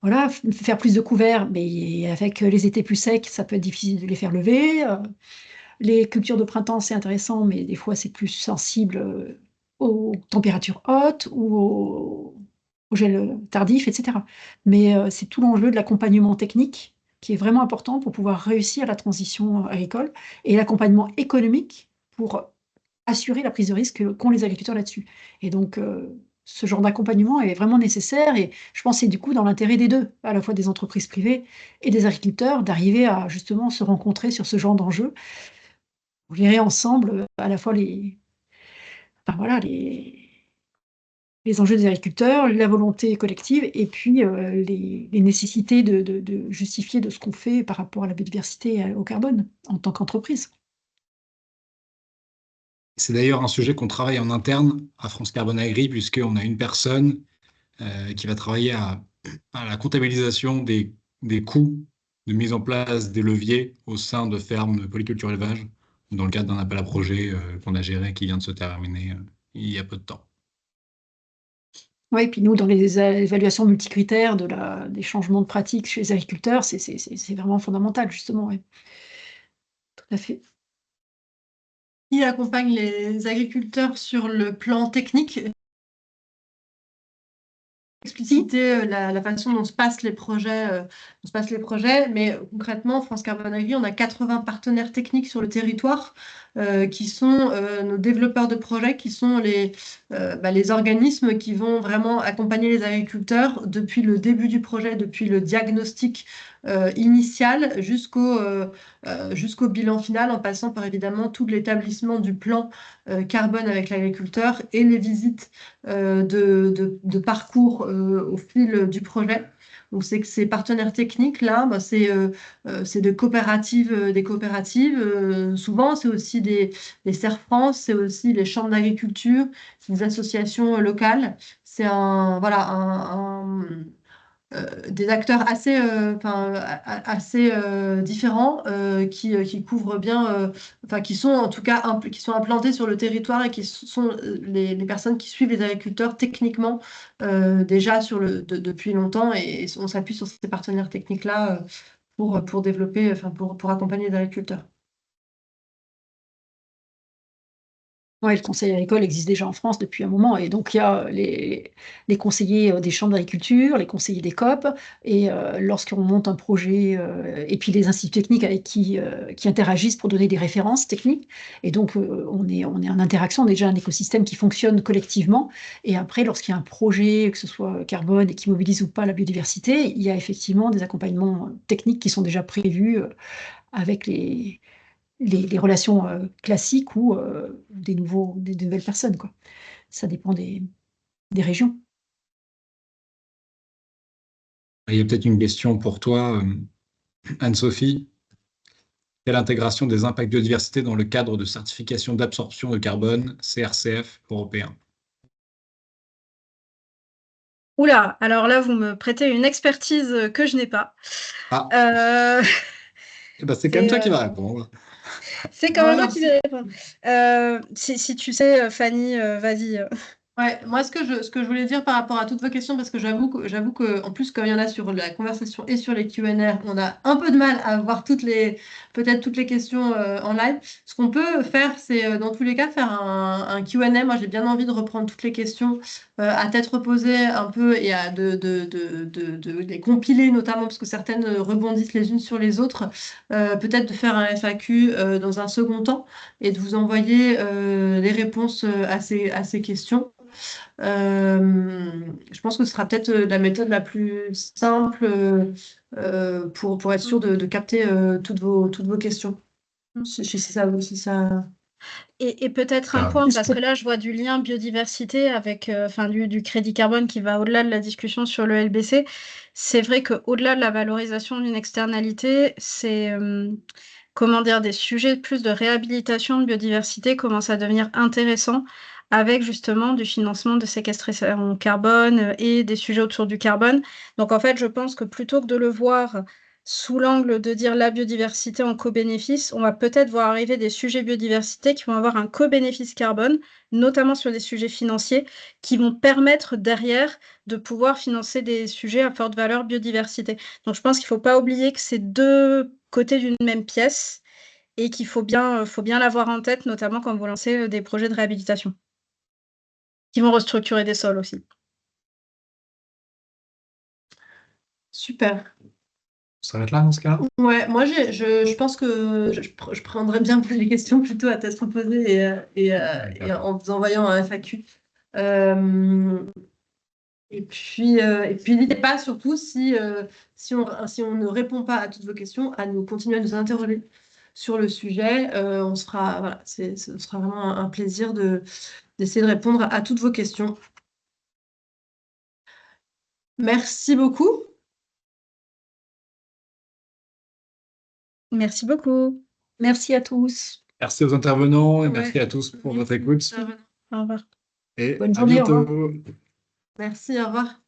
Voilà, faire plus de couverts, mais avec les étés plus secs, ça peut être difficile de les faire lever. Les cultures de printemps, c'est intéressant, mais des fois, c'est plus sensible aux températures hautes ou au gel tardif, etc. Mais c'est tout l'enjeu de l'accompagnement technique qui est vraiment important pour pouvoir réussir la transition agricole et l'accompagnement économique pour assurer la prise de risque qu'ont les agriculteurs là-dessus. Et donc, ce genre d'accompagnement est vraiment nécessaire et je pense que c'est du coup dans l'intérêt des deux, à la fois des entreprises privées et des agriculteurs, d'arriver à justement se rencontrer sur ce genre d'enjeux, pour gérer ensemble à la fois voilà, les enjeux des agriculteurs, la volonté collective et puis les nécessités de justifier de ce qu'on fait par rapport à la biodiversité et au carbone en tant qu'entreprise. C'est d'ailleurs un sujet qu'on travaille en interne à France Carbone Agri, puisqu'on a une personne qui va travailler à la comptabilisation des coûts de mise en place des leviers au sein de fermes de polyculture élevage, dans le cadre d'un appel à projet qu'on a géré, qui vient de se terminer il y a peu de temps. Oui, et puis nous, dans les évaluations multicritères des changements de pratiques chez les agriculteurs, c'est vraiment fondamental, justement. Ouais. Tout à fait. Qui accompagne les agriculteurs sur le plan technique, expliciter la façon dont se passent les projets, mais concrètement, France Carbone Agri, on a 80 partenaires techniques sur le territoire qui sont nos développeurs de projets, qui sont les organismes qui vont vraiment accompagner les agriculteurs depuis le début du projet, depuis le diagnostic initial jusqu'au bilan final, en passant par évidemment tout l'établissement du plan carbone avec l'agriculteur et les visites de parcours au fil du projet. Donc, c'est que ces partenaires techniques-là, c'est des coopératives. Souvent, c'est aussi les Serres France, c'est aussi les chambres d'agriculture, c'est des associations locales. C'est des acteurs assez différents qui couvrent bien, qui sont en tout cas qui sont implantés sur le territoire et qui sont les personnes qui suivent les agriculteurs techniquement déjà depuis longtemps et on s'appuie sur ces partenaires techniques-là pour développer, pour accompagner les agriculteurs. Oui, le conseil agricole existe déjà en France depuis un moment et donc il y a les conseillers des chambres d'agriculture, les conseillers des COP et lorsqu'on monte un projet et puis les instituts techniques avec qui interagissent pour donner des références techniques et donc on est en interaction, on a déjà un écosystème qui fonctionne collectivement et après lorsqu'il y a un projet, que ce soit carbone et qui mobilise ou pas la biodiversité, il y a effectivement des accompagnements techniques qui sont déjà prévus avec les relations classiques ou des nouvelles personnes, quoi. Ça dépend des régions. Il y a peut-être une question pour toi, Anne-Sophie. Quelle intégration des impacts biodiversité dans le cadre de certification d'absorption de carbone, CRCF européen? Oula, alors là, vous me prêtez une expertise que je n'ai pas. C'est quand même toi qui vas répondre. C'est quand même moi qui vais répondre. Si tu sais, Fanny, vas-y. Ouais, moi ce que je voulais dire par rapport à toutes vos questions, parce que j'avoue que en plus comme il y en a sur la conversation et sur les Q&A, on a un peu de mal à voir peut-être toutes les questions en live. Ce qu'on peut faire, c'est dans tous les cas faire un Q&A. Moi j'ai bien envie de reprendre toutes les questions à tête reposée un peu et de les compiler notamment parce que certaines rebondissent les unes sur les autres. Peut-être de faire un FAQ dans un second temps et de vous envoyer les réponses à ces questions. Je pense que ce sera peut-être la méthode la plus simple pour être sûr de capter toutes vos questions. Si ça... Et peut-être un point, parce que là, je vois du lien biodiversité avec du crédit carbone qui va au-delà de la discussion sur le LBC. C'est vrai qu'au-delà de la valorisation d'une externalité, c'est des sujets plus de réhabilitation de biodiversité commencent à devenir intéressants avec justement du financement de séquestration carbone et des sujets autour du carbone. Donc en fait, je pense que plutôt que de le voir sous l'angle de dire la biodiversité en co-bénéfice, on va peut-être voir arriver des sujets biodiversité qui vont avoir un co-bénéfice carbone, notamment sur des sujets financiers, qui vont permettre derrière de pouvoir financer des sujets à forte valeur biodiversité. Donc je pense qu'il ne faut pas oublier que c'est 2 côtés d'une même pièce et qu'il faut bien l'avoir en tête, notamment quand vous lancez, des projets de réhabilitation, qui vont restructurer des sols aussi. Super. On s'arrête là dans ce cas? Ouais, moi je pense que je prendrais bien les questions plutôt à tête reposée et en vous envoyant un FAQ. Et puis n'hésitez pas surtout si on ne répond pas à toutes vos questions, à nous continuer à nous interroger sur le sujet. On se fera, voilà, ce sera vraiment un plaisir d'essayer de répondre à toutes vos questions. Merci beaucoup. Merci beaucoup. Merci à tous. Merci aux intervenants et Ouais. merci à tous pour votre écoute. Au revoir. Et Bonne à journée, au bientôt. Merci, au revoir.